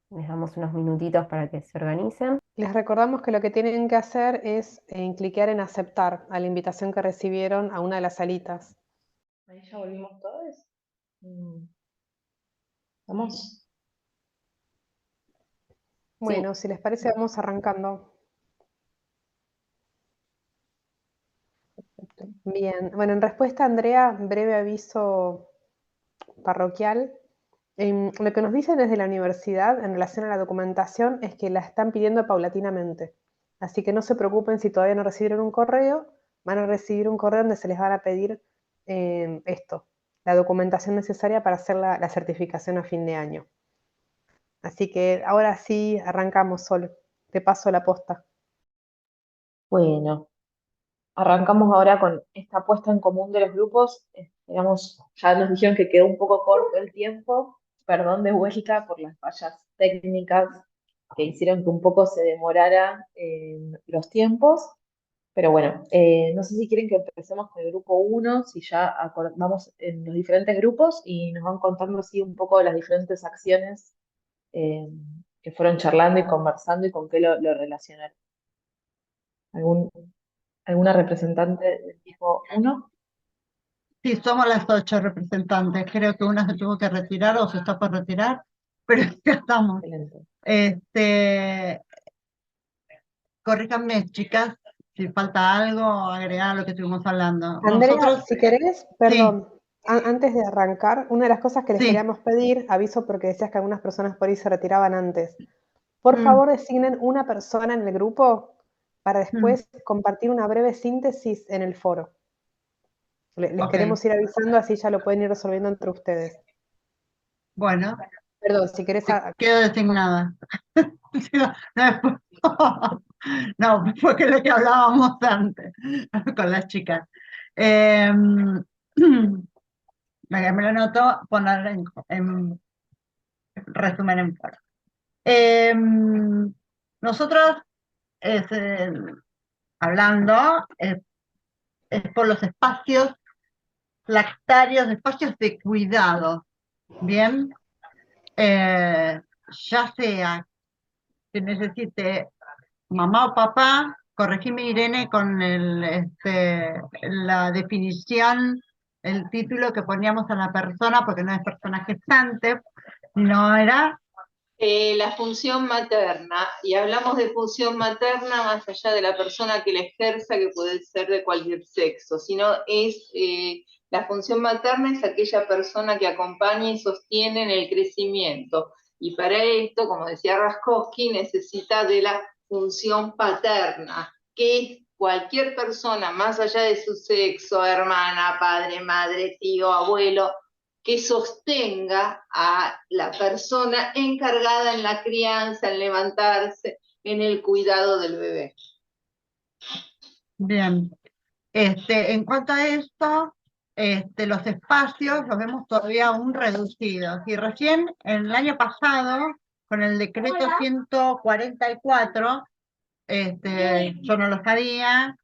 Les damos unos minutitos para que se organicen. Les recordamos que lo que tienen que hacer es cliquear en aceptar a la invitación que recibieron a una de las salitas. Ahí ya volvimos todos. ¿Vamos? Bueno, si les parece, vamos arrancando. Bien, bueno, en respuesta a Andrea, breve aviso parroquial. Lo que nos dicen desde la universidad en relación a la documentación es que la están pidiendo paulatinamente. Así que no se preocupen si todavía no recibieron un correo, van a recibir un correo donde se les van a pedir esto, la documentación necesaria para hacer la certificación a fin de año. Así que ahora sí arrancamos, Sol. Te paso la posta. Bueno, arrancamos ahora con esta puesta en común de los grupos. Digamos, ya nos dijeron que quedó un poco corto el tiempo. Perdón de vuelta por las fallas técnicas que hicieron que un poco se demorara los tiempos. Pero bueno, no sé si quieren que empecemos con el grupo uno, si ya vamos en los diferentes grupos y nos van contando así un poco de las diferentes acciones eh, que fueron charlando y conversando y con qué lo relacionaron. ¿Algún, alguna representante del tipo uno? Sí, somos las 8 representantes. Creo que una se tuvo que retirar o se está por retirar, pero ya estamos. Excelente. Corríjanme, chicas, si falta algo, agregar a lo que estuvimos hablando. Andrea, Nosotros, si querés, sí, perdón, antes de arrancar, una de las cosas que les sí. queríamos pedir, aviso porque decías que algunas personas por ahí se retiraban antes, por Mm, favor designen una persona en el grupo para mm, después compartir una breve síntesis en el foro. Les ok, queremos ir avisando, así ya lo pueden ir resolviendo entre ustedes. bueno, Perdón, si querés... quedo designada. No, no, porque lo que hablábamos antes con las chicas. Me lo noto poner en resumen en foro. Nosotros, es, hablando, es por los espacios lactarios, espacios de cuidado, ¿bien? Ya sea que necesite mamá o papá, corregime Irene con la definición, el título que poníamos a la persona, porque no es persona gestante, no era... La función materna, y hablamos de función materna más allá de la persona que la ejerza, que puede ser de cualquier sexo, sino es la función materna es aquella persona que acompaña y sostiene en el crecimiento. Y para esto, como decía Raskowski, necesita de la función paterna, que es cualquier persona, más allá de su sexo, hermana, padre, madre, tío, abuelo, que sostenga a la persona encargada en la crianza, en levantarse, en el cuidado del bebé. Bien. En cuanto a esto, los espacios los vemos todavía aún reducidos. Y recién el año pasado, con el decreto 144, yo no lo sabía,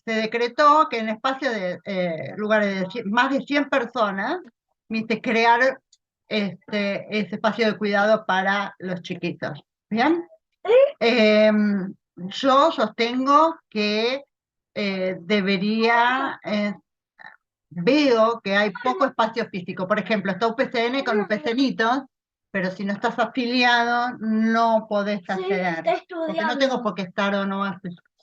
se decretó que en espacios de lugares de más de 100 personas, viste, crear ese espacio de cuidado para los chiquitos. ¿Bien? Yo sostengo que veo que hay poco espacio físico. Por ejemplo, está UPCN con UPCNitos, pero si no estás afiliado, no podés acceder. Porque no tengo por qué estar o no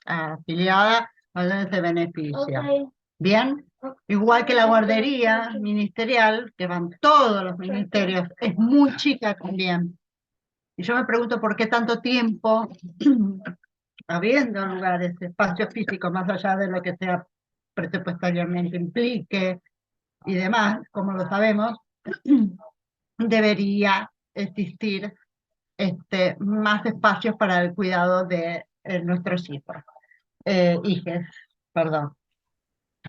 afiliada a ese beneficio. Okay. ¿Bien? Igual que la guardería ministerial, que van todos los ministerios, es muy chica también. Y yo me pregunto por qué tanto tiempo, habiendo lugares, espacios físicos, más allá de lo que sea presupuestariamente implique y demás, como lo sabemos, debería existir más espacios para el cuidado de nuestros hijos. Hijes, perdón.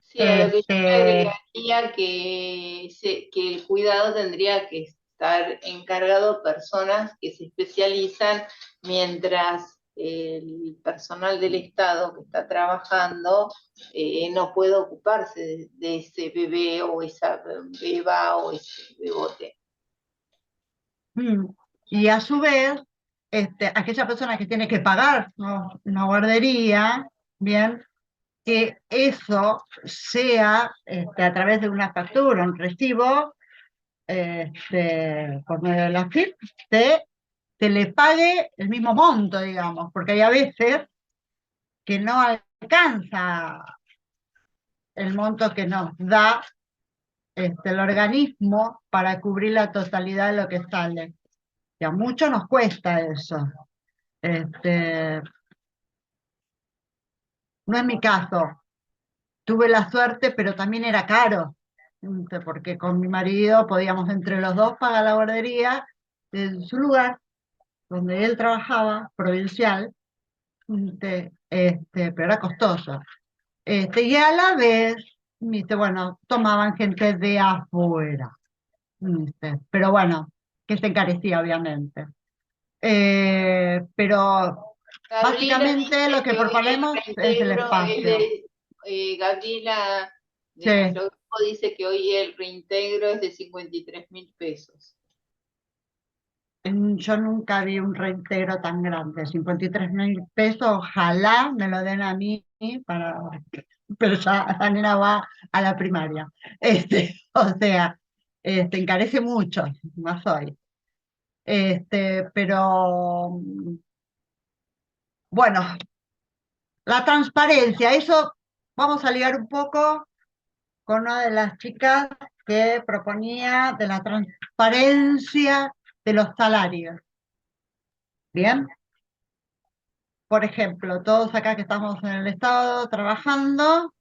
Sí, a lo que yo agregaría que el cuidado tendría que estar encargado personas que se especializan, mientras el personal del Estado que está trabajando no puede ocuparse de ese bebé o esa beba o ese bebote. Y a su vez, aquella persona que tiene que pagar, ¿no?, una guardería, bien, que eso sea a través de una factura, un recibo, por medio de la FIP, te le pague el mismo monto, digamos, porque hay a veces que no alcanza el monto que nos da el organismo para cubrir la totalidad de lo que sale. Y a mucho nos cuesta eso. No es mi caso. Tuve la suerte, pero también era caro, porque con mi marido podíamos entre los dos pagar la guardería de su lugar, donde él trabajaba, provincial, pero era costoso. Y a la vez, bueno, tomaban gente de afuera, pero bueno, que se encarecía obviamente. Pero Gabriela básicamente dice lo que que hoy el proponemos es el reintegro espacio. Gabriela de Sí. nuestro grupo dice que hoy el reintegro es de 53.000 pesos. Yo nunca vi un reintegro tan grande, 53.000 pesos, ojalá me lo den a mí, pero ya la nena va a la primaria. O sea, encarece mucho, más hoy. Pero bueno, la transparencia, eso vamos a ligar un poco con una de las chicas que proponía de la transparencia de los salarios. ¿Bien? Por ejemplo, todos acá que estamos en el Estado trabajando,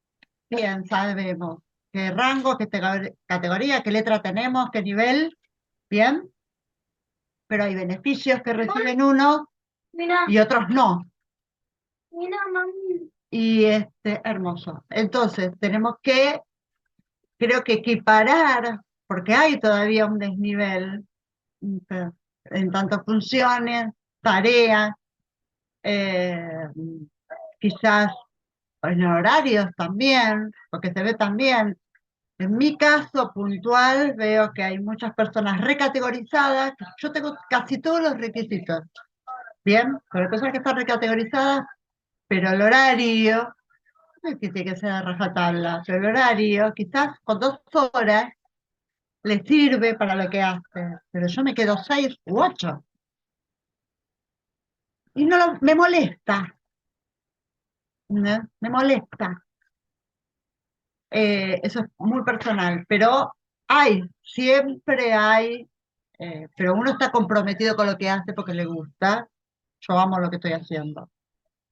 bien, sabemos qué rango, qué categoría, qué letra tenemos, qué nivel, bien, pero hay beneficios que reciben unos y otros no. Y hermoso. Entonces, tenemos que, creo que equiparar, porque hay todavía un desnivel en tanto funciones, tareas, quizás en horarios también, porque se ve también. En mi caso puntual veo que hay muchas personas recategorizadas. Yo tengo casi todos los requisitos, bien, pero hay personas que están recategorizadas, pero el horario, no es que tiene que ser a rajatabla, pero el horario quizás con 2 horas le sirve para lo que hace, pero yo me quedo 6 u 8 y me molesta, ¿no? Me molesta. Eso es muy personal, pero siempre hay, pero uno está comprometido con lo que hace porque le gusta. Yo amo lo que estoy haciendo,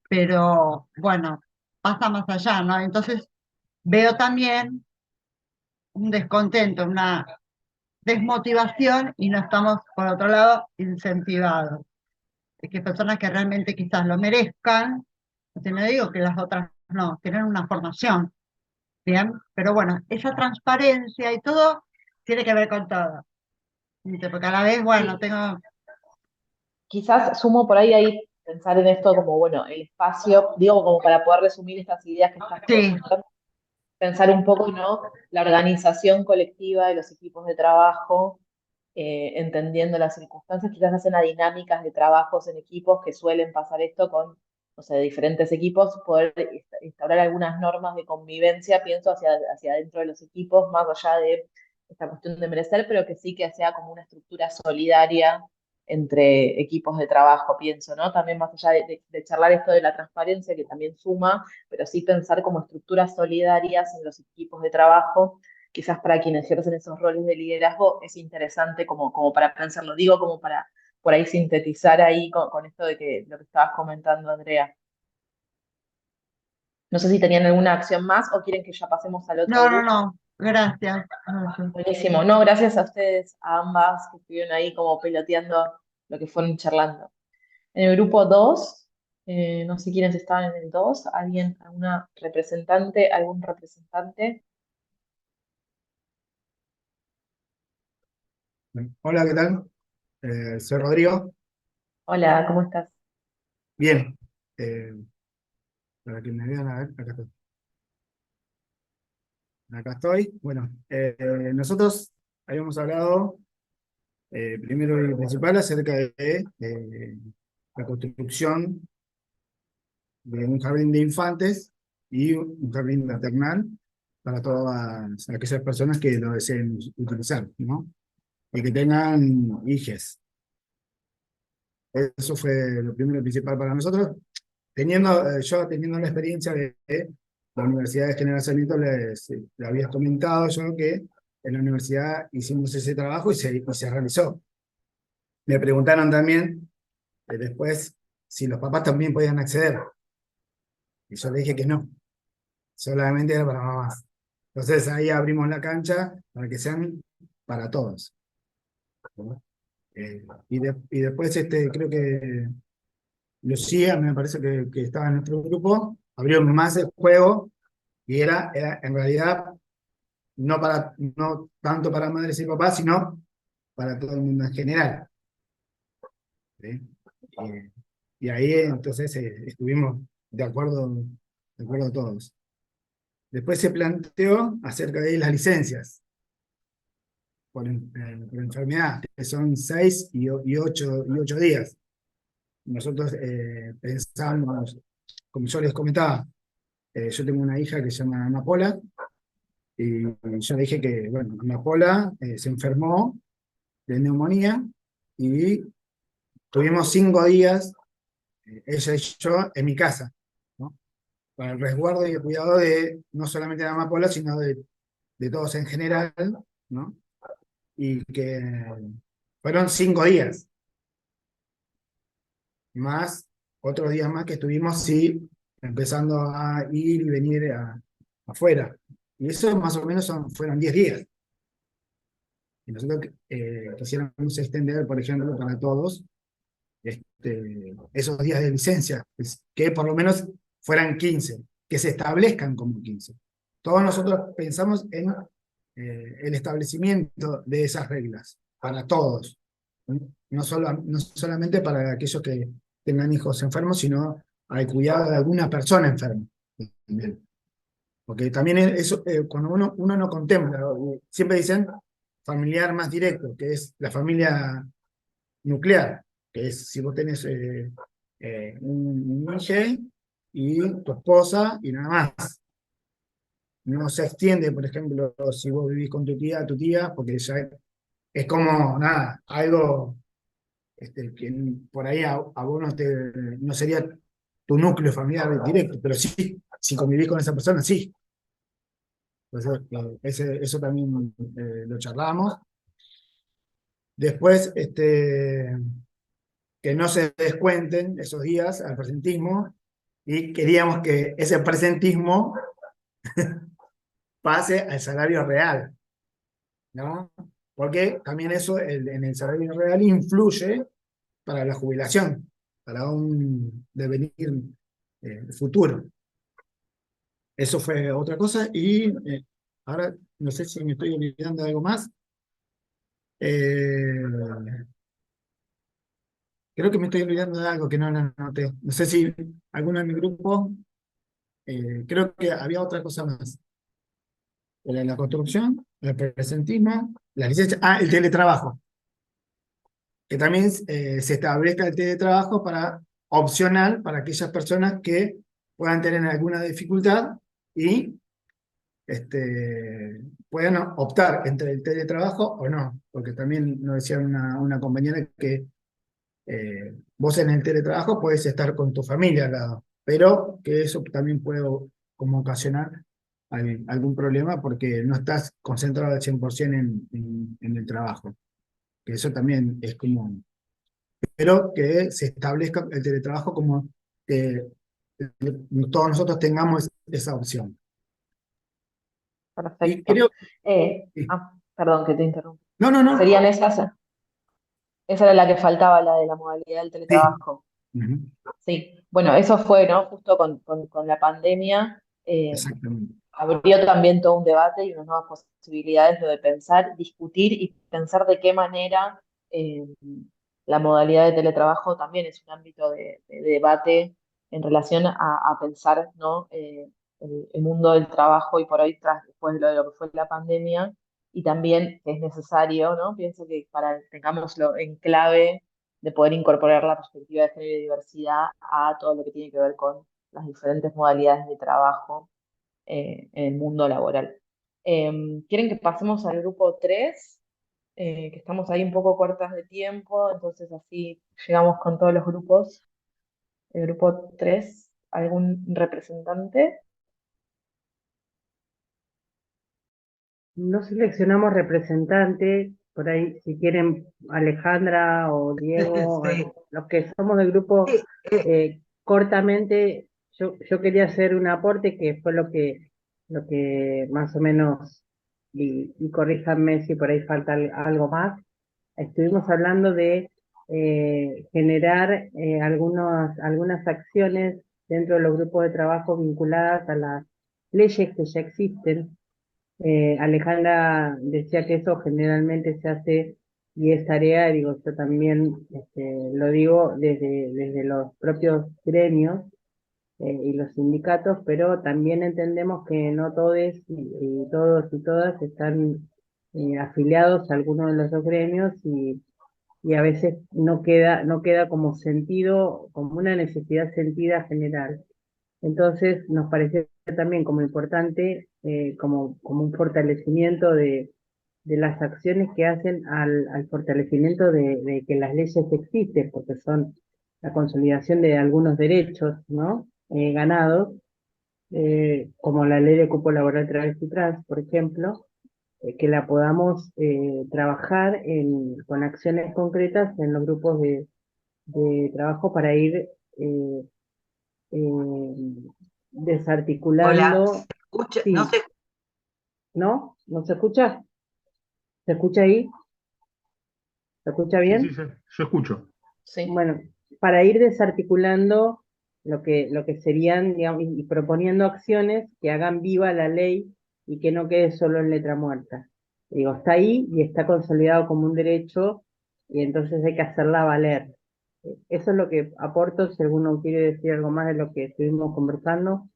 pero bueno, pasa más allá, ¿no? Entonces veo también un descontento, una desmotivación y no estamos, por otro lado, incentivados. Es que personas que realmente quizás lo merezcan, no digo que las otras no, tienen una formación. Bien, pero bueno, esa transparencia y todo tiene que ver con todo. ¿Viste? Porque a la vez, bueno, Sí, tengo... quizás sumo por ahí pensar en esto como, bueno, el espacio, digo, como para poder resumir estas ideas que estás Sí, comentando, pensar un poco, ¿no? La organización colectiva de los equipos de trabajo, entendiendo las circunstancias, quizás hacen a dinámicas de trabajos en equipos que suelen pasar esto con, o sea, diferentes equipos, poder instaurar algunas normas de convivencia, pienso, hacia dentro de los equipos, más allá de esta cuestión de merecer, pero que sí que sea como una estructura solidaria entre equipos de trabajo, pienso, ¿no? También más allá de charlar esto de la transparencia, que también suma, pero sí pensar como estructuras solidarias en los equipos de trabajo, quizás para quienes ejercen esos roles de liderazgo es interesante como para pensarlo, digo, como para por ahí sintetizar ahí con esto de que lo que estabas comentando, Andrea. No sé si tenían alguna acción más o quieren que ya pasemos al otro no, grupo. no, gracias. Buenísimo. No, gracias a ustedes, a ambas, que estuvieron ahí como peloteando lo que fueron charlando. En el grupo 2, no sé quiénes estaban en el 2, alguien, alguna representante, algún representante. Hola, ¿qué tal? Soy Rodrigo. Hola, ¿cómo estás? Bien, para que me vean, a ver, acá estoy. Acá estoy. Bueno, nosotros habíamos hablado primero y principal acerca de la construcción de un jardín de infantes y un jardín maternal para todas aquellas personas que lo deseen utilizar, ¿no? Y que tengan hijes. Eso fue lo primero y principal para nosotros. Yo teniendo la experiencia de la Universidad de General Sarmiento, le había comentado yo que en la universidad hicimos ese trabajo y se realizó. Me preguntaron también después si los papás también podían acceder. Y yo le dije que no, solamente era para mamás. Entonces ahí abrimos la cancha para que sean para todos, ¿no? Y después creo que Lucía, me parece que estaba en nuestro grupo, abrió más el juego y era en realidad no tanto para madres y papás, sino para todo el mundo en general, ¿sí? Y ahí entonces estuvimos de acuerdo todos. Después se planteó acerca de las licencias por enfermedad, que son 6 y 8 días. Nosotros pensamos, como yo les comentaba, yo tengo una hija que se llama Amapola, y yo le dije que, bueno, Amapola se enfermó de neumonía y tuvimos 5 días, ella y yo, en mi casa, ¿no? Para el resguardo y el cuidado de no solamente de Amapola, sino de todos en general, ¿no? Y que fueron 5 días, más otros días más que estuvimos, sí, empezando a ir y venir afuera. Y eso más o menos fueron 10 días. Y nosotros quisiéramos extender, por ejemplo, para todos, esos días de licencia, que por lo menos fueran 15, que se establezcan como 15. Todos nosotros pensamos en el establecimiento de esas reglas, para todos. No solamente para aquellos que tengan hijos enfermos, sino al cuidado de alguna persona enferma. También. Porque también eso, cuando uno no contempla, siempre dicen familiar más directo, que es la familia nuclear, que es si vos tenés un hijo y tu esposa y nada más. No se extiende, por ejemplo, si vos vivís con tu tía, porque ya es como, nada, algo que por ahí a vos no sería tu núcleo familiar directo, pero sí, si convivís con esa persona, sí. Entonces, eso también lo charlamos. Después, que no se descuenten esos días al presentismo, y queríamos que ese presentismo pase al salario real, ¿no? Porque también eso en el salario real influye para la jubilación, para un devenir futuro. Eso fue otra cosa, y ahora no sé si me estoy olvidando de algo más. Eh, Creo que me estoy olvidando de algo que no lo anoté. No sé si alguno de mi grupo, creo que había otra cosa más. Era la construcción, el presentismo, la licencia, el teletrabajo. Que también se establezca el teletrabajo opcional para aquellas personas que puedan tener alguna dificultad y puedan optar entre el teletrabajo o no. Porque también nos decía una compañera que vos en el teletrabajo podés estar con tu familia al lado, pero que eso también puede como ocasionar algún problema porque no estás concentrado al 100% en el trabajo. Que eso también es común. Pero que se establezca el teletrabajo como que todos nosotros tengamos esa opción. Y Perfecto. creo... sí. Perdón que te interrumpa. No, no, no. Serían esas. Esa era la que faltaba, la de la modalidad del Sí. teletrabajo. Ujú. Sí, bueno, eso fue, ¿no? Justo con la pandemia, Exactamente. abrió también todo un debate y unas nuevas posibilidades, lo de pensar, discutir y pensar de qué manera la modalidad de teletrabajo también es un ámbito de debate en relación a pensar, ¿no? El mundo del trabajo y por hoy, después de lo que fue la pandemia, y también que es necesario, ¿no? Pienso que para tengámoslo en clave de poder incorporar la perspectiva de género y diversidad a todo lo que tiene que ver con las diferentes modalidades de trabajo en el mundo laboral. ¿Quieren que pasemos al grupo 3? Que estamos ahí un poco cortas de tiempo, entonces así llegamos con todos los grupos. El grupo 3, ¿algún representante? No seleccionamos representante, por ahí si quieren Alejandra o Diego, Sí. los que somos del grupo, cortamente, yo quería hacer un aporte que fue lo que más o menos, y corríjanme si por ahí falta algo más. Estuvimos hablando de generar algunas acciones dentro de los grupos de trabajo vinculadas a las leyes que ya existen. Alejandra decía que eso generalmente se hace y es tarea, digo, yo también lo digo desde los propios gremios y los sindicatos, pero también entendemos que no todos y todos y todas están afiliados a alguno de los dos gremios y a veces no queda como sentido, como una necesidad sentida general. Entonces nos pareció también como importante, como un fortalecimiento de las acciones que hacen al fortalecimiento de que las leyes existen, porque son la consolidación de algunos derechos, ¿no? Ganados, como la ley de cupo laboral travesti y trans, por ejemplo, que la podamos trabajar con acciones concretas en los grupos de trabajo para ir desarticulando. Hola, escucha, Sí, no sé, ¿no? ¿No se escucha? ¿Se escucha ahí? ¿Se escucha Sí, bien? yo escucho. Sí. Bueno, para ir desarticulando lo que serían, digamos, y proponiendo acciones que hagan viva la ley y que no quede solo en letra muerta. Digo, está ahí y está consolidado como un derecho y entonces hay que hacerla valer. Eso es lo que aporto, si alguno quiere decir algo más de lo que estuvimos conversando.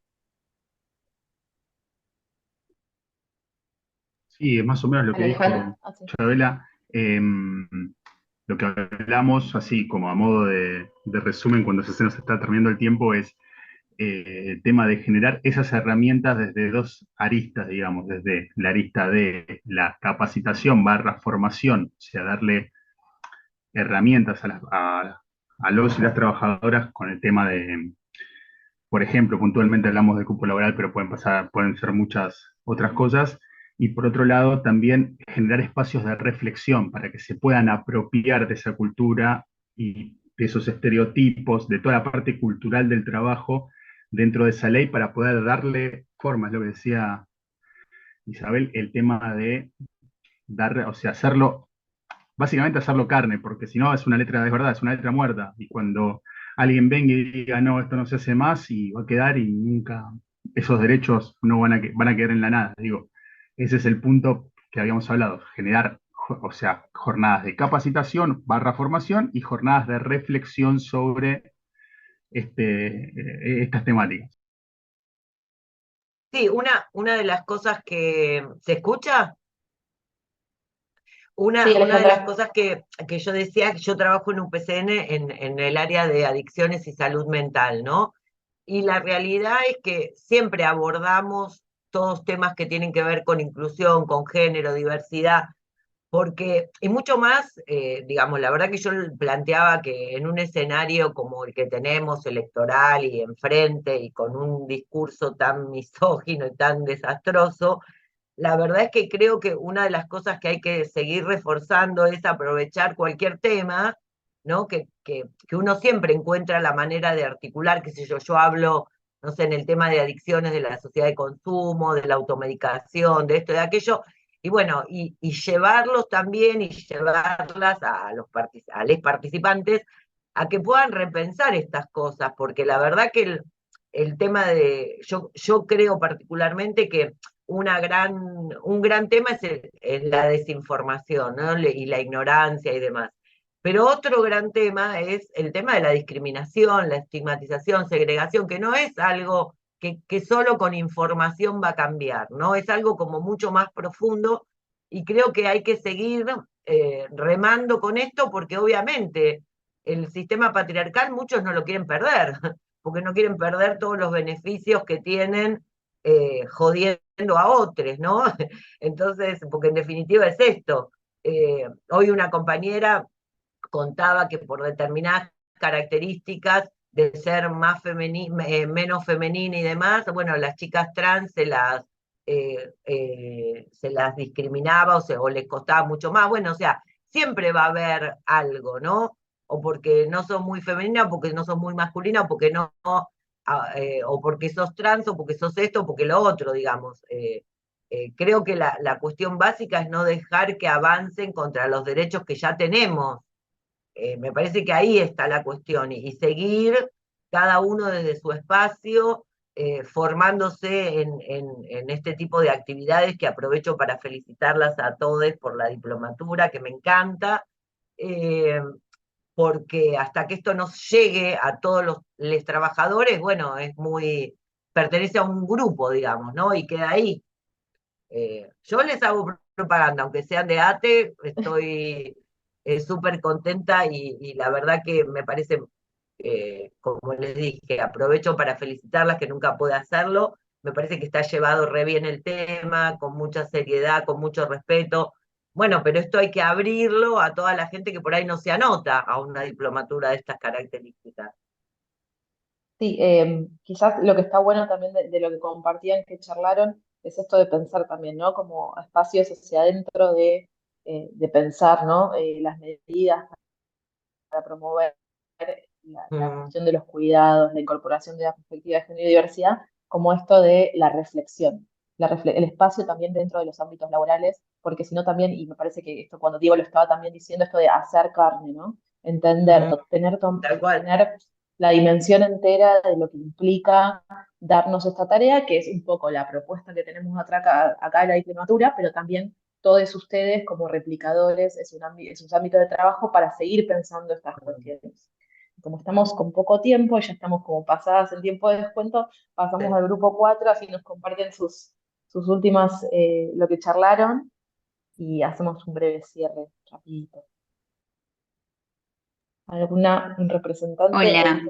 Sí, es más o menos lo que Alejandra. dijo Ah, sí. Chabela. Lo que hablamos, así como a modo de resumen, cuando se nos está terminando el tiempo, es el tema de generar esas herramientas desde dos aristas, digamos, desde la arista de la capacitación barra formación, o sea, darle herramientas a los y las trabajadoras con el tema de, por ejemplo, puntualmente hablamos de cupo laboral, pero pueden ser muchas otras cosas. Y por otro lado, también generar espacios de reflexión para que se puedan apropiar de esa cultura y de esos estereotipos, de toda la parte cultural del trabajo dentro de esa ley para poder darle forma, es lo que decía Isabel, el tema de dar, o sea, hacerlo, básicamente hacerlo carne, porque si no es una letra de verdad, es una letra muerta. Y cuando alguien venga y diga, no, esto no se hace más, y va a quedar y nunca, esos derechos no van a quedar en la nada. Digo, ese es el punto que habíamos hablado, generar, o sea, jornadas de capacitación barra formación y jornadas de reflexión sobre estas temáticas. sí, una de las cosas que, ¿se escucha? Sí, Una de las Alejandra. cosas que yo decía, yo trabajo en UPCN en el área de adicciones y salud mental, ¿no? Y la realidad es que siempre abordamos todos temas que tienen que ver con inclusión, con género, diversidad, porque, y mucho más, digamos, la verdad que yo planteaba que en un escenario como el que tenemos, electoral y enfrente, y con un discurso tan misógino y tan desastroso, la verdad es que creo que una de las cosas que hay que seguir reforzando es aprovechar cualquier tema, ¿no? Que uno siempre encuentra la manera de articular, qué sé yo, yo hablo, no sé, en el tema de adicciones de la sociedad de consumo, de la automedicación, de esto, de aquello, y bueno, y llevarlos también y llevarlas a los participantes a que puedan repensar estas cosas, porque la verdad que el tema de, yo creo particularmente que un gran tema es la desinformación, ¿no? Y la ignorancia y demás. Pero otro gran tema es el tema de la discriminación, la estigmatización, segregación, que no es algo que solo con información va a cambiar, ¿no? Es algo como mucho más profundo y creo que hay que seguir remando con esto porque obviamente el sistema patriarcal muchos no lo quieren perder, porque no quieren perder todos los beneficios que tienen jodiendo a otros, ¿no? Entonces, porque en definitiva es esto. Hoy una compañera contaba que por determinadas características de ser más menos femenina y demás, bueno, las chicas trans se las discriminaba o les costaba mucho más. Bueno, o sea, siempre va a haber algo, ¿no? O porque no son muy femeninas, porque no son muy masculinas, porque no o porque sos trans, o porque sos esto, o porque lo otro, digamos. Creo que la cuestión básica es no dejar que avancen contra los derechos que ya tenemos. Me parece que ahí está la cuestión, y seguir cada uno desde su espacio, formándose en este tipo de actividades, que aprovecho para felicitarlas a todos por la diplomatura, que me encanta, porque hasta que esto nos llegue a todos los trabajadores, bueno, pertenece a un grupo, digamos, ¿no? Y queda ahí. Yo les hago propaganda, aunque sean de ATE, estoy súper contenta, y la verdad que me parece, como les dije, aprovecho para felicitarlas, que nunca pude hacerlo. Me parece que está llevado re bien el tema, con mucha seriedad, con mucho respeto. Bueno, pero esto hay que abrirlo a toda la gente que por ahí no se anota a una diplomatura de estas características. Sí, quizás lo que está bueno también de lo que compartían, que charlaron, es esto de pensar también, ¿no? Como espacios hacia adentro de pensar, ¿no? Las medidas para promover la cuestión de los cuidados, la incorporación de la perspectiva de género y diversidad, como esto de la reflexión, el espacio también dentro de los ámbitos laborales, porque si no también, y me parece que esto cuando Diego lo estaba también diciendo, esto de hacer carne, ¿no? Entender, tener la dimensión entera de lo que implica darnos esta tarea, que es un poco la propuesta que tenemos acá en la diplomatura, pero también todos ustedes como replicadores en sus ámbitos de trabajo para seguir pensando estas cuestiones. Como estamos con poco tiempo, ya estamos como pasadas el tiempo de descuento, pasamos al grupo 4, así nos comparten sus últimas, lo que charlaron, y hacemos un breve cierre rapidito. ¿Un representante? Hola,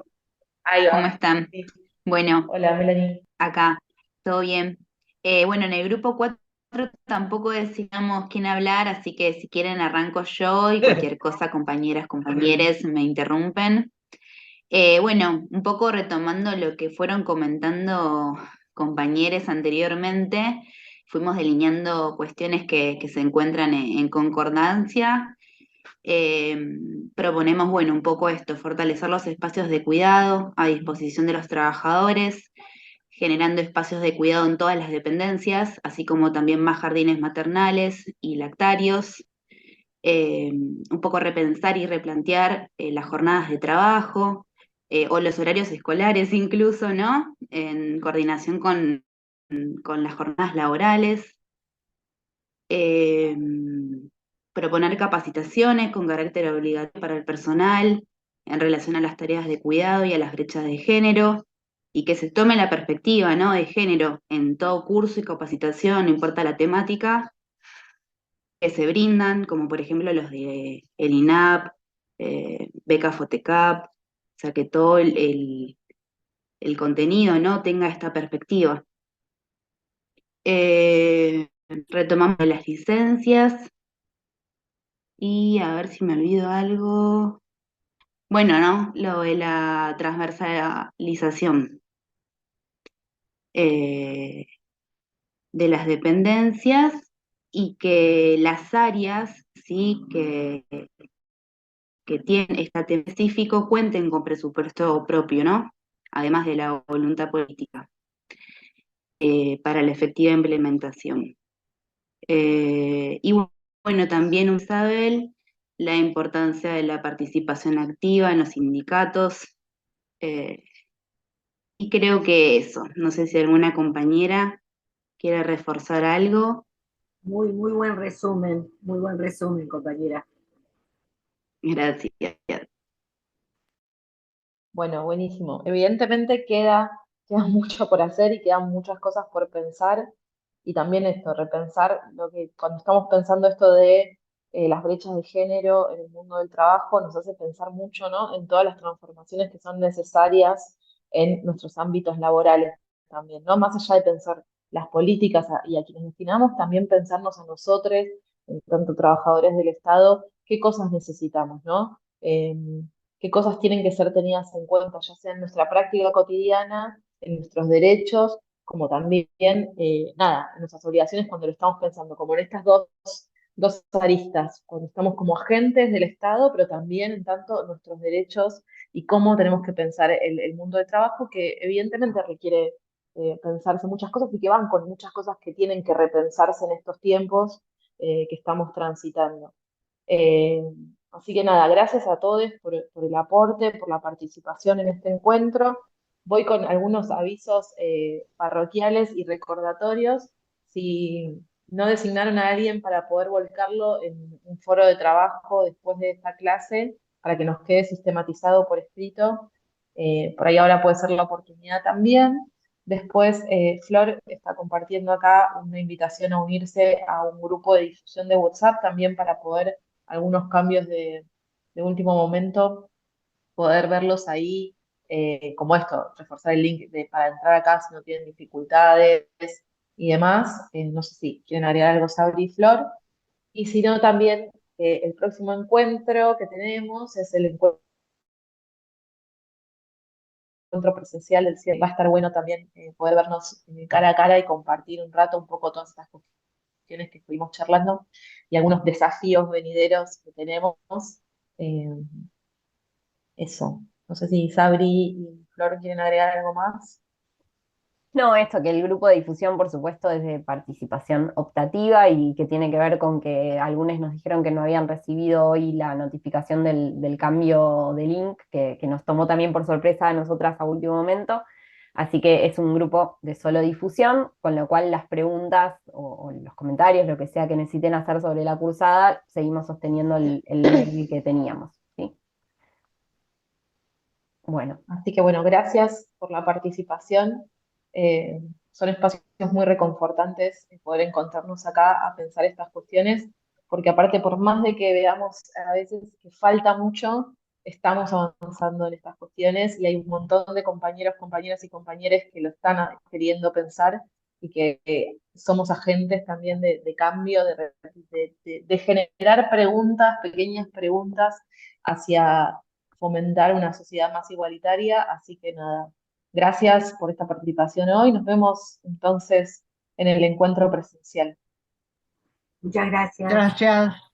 Ahí va. ¿cómo están? Sí. Bueno, Hola, Melanie. acá, ¿todo bien? Bueno, en el grupo 4 tampoco decíamos quién hablar, así que si quieren arranco yo, y cualquier cosa, compañeras, compañeros, me interrumpen. Bueno, un poco retomando lo que fueron comentando compañeros anteriormente, fuimos delineando cuestiones que se encuentran en concordancia. Proponemos, bueno, un poco esto, fortalecer los espacios de cuidado a disposición de los trabajadores, generando espacios de cuidado en todas las dependencias, así como también más jardines maternales y lactarios. Un poco repensar y replantear las jornadas de trabajo, o los horarios escolares incluso, ¿no? En coordinación con las jornadas laborales. Proponer capacitaciones con carácter obligatorio para el personal en relación a las tareas de cuidado y a las brechas de género, y que se tome la perspectiva, ¿no?, de género en todo curso y capacitación, no importa la temática, que se brindan, como por ejemplo los de el INAP, Beca FOTECAP, o sea, que todo el contenido, ¿no?, tenga esta perspectiva. Retomamos las licencias, y a ver si me olvido algo. Bueno, ¿no? Lo de la transversalización de las dependencias, y que las áreas, sí, que tienen este tema específico cuenten con presupuesto propio, ¿no? Además de la voluntad política para la efectiva implementación. Y bueno, también, Isabel, la importancia de la participación activa en los sindicatos, y creo que eso. No sé si alguna compañera quiere reforzar algo. Muy buen resumen, compañera. Gracias. Bueno, buenísimo. Evidentemente queda mucho por hacer y quedan muchas cosas por pensar, y también esto, repensar cuando estamos pensando esto de las brechas de género en el mundo del trabajo, nos hace pensar mucho, ¿no?, en todas las transformaciones que son necesarias en nuestros ámbitos laborales también, ¿no? Más allá de pensar las políticas y a quienes destinamos, también pensarnos a nosotros, en tanto trabajadores del Estado, qué cosas necesitamos, ¿no? Qué cosas tienen que ser tenidas en cuenta, ya sea en nuestra práctica cotidiana, en nuestros derechos, como también, en nuestras obligaciones cuando lo estamos pensando, como en estas dos dos aristas, cuando estamos como agentes del Estado, pero también en tanto nuestros derechos y cómo tenemos que pensar el mundo de trabajo, que evidentemente requiere pensarse muchas cosas y que van con muchas cosas que tienen que repensarse en estos tiempos que estamos transitando. Eh, Así que nada, gracias a todos por el aporte, por la participación en este encuentro. Voy con algunos avisos parroquiales y recordatorios. Si no designaron a alguien para poder volcarlo en un foro de trabajo después de esta clase, para que nos quede sistematizado por escrito, por ahí ahora puede ser la oportunidad también. Después, Flor está compartiendo acá una invitación a unirse a un grupo de difusión de WhatsApp también para poder algunos cambios de último momento, poder verlos ahí, como esto, reforzar el link para entrar acá si no tienen dificultades y demás. No sé si quieren agregar algo, Sabri y Flor. Y si no, también el próximo encuentro que tenemos es el encuentro presencial del CIE. Va a estar bueno también poder vernos cara a cara y compartir un rato un poco todas estas cuestiones que estuvimos charlando y algunos desafíos venideros que tenemos. Eh, Eso. No sé si Sabri y Flor quieren agregar algo más. No, esto, que el grupo de difusión, por supuesto, es de participación optativa y que tiene que ver con que algunos nos dijeron que no habían recibido hoy la notificación del cambio de link, que nos tomó también por sorpresa a nosotras a último momento. Así que es un grupo de solo difusión, con lo cual las preguntas o los comentarios, lo que sea que necesiten hacer sobre la cursada, seguimos sosteniendo el mail que teníamos, ¿sí? Bueno. Así que bueno, gracias por la participación. Son espacios muy reconfortantes poder encontrarnos acá a pensar estas cuestiones, porque aparte, por más de que veamos a veces que falta mucho, estamos avanzando en estas cuestiones y hay un montón de compañeros, compañeras y compañeros que lo están queriendo pensar y que somos agentes también de cambio, de generar preguntas, pequeñas preguntas hacia fomentar una sociedad más igualitaria. Así que nada, gracias por esta participación hoy. Nos vemos entonces en el encuentro presencial. Muchas gracias. Gracias.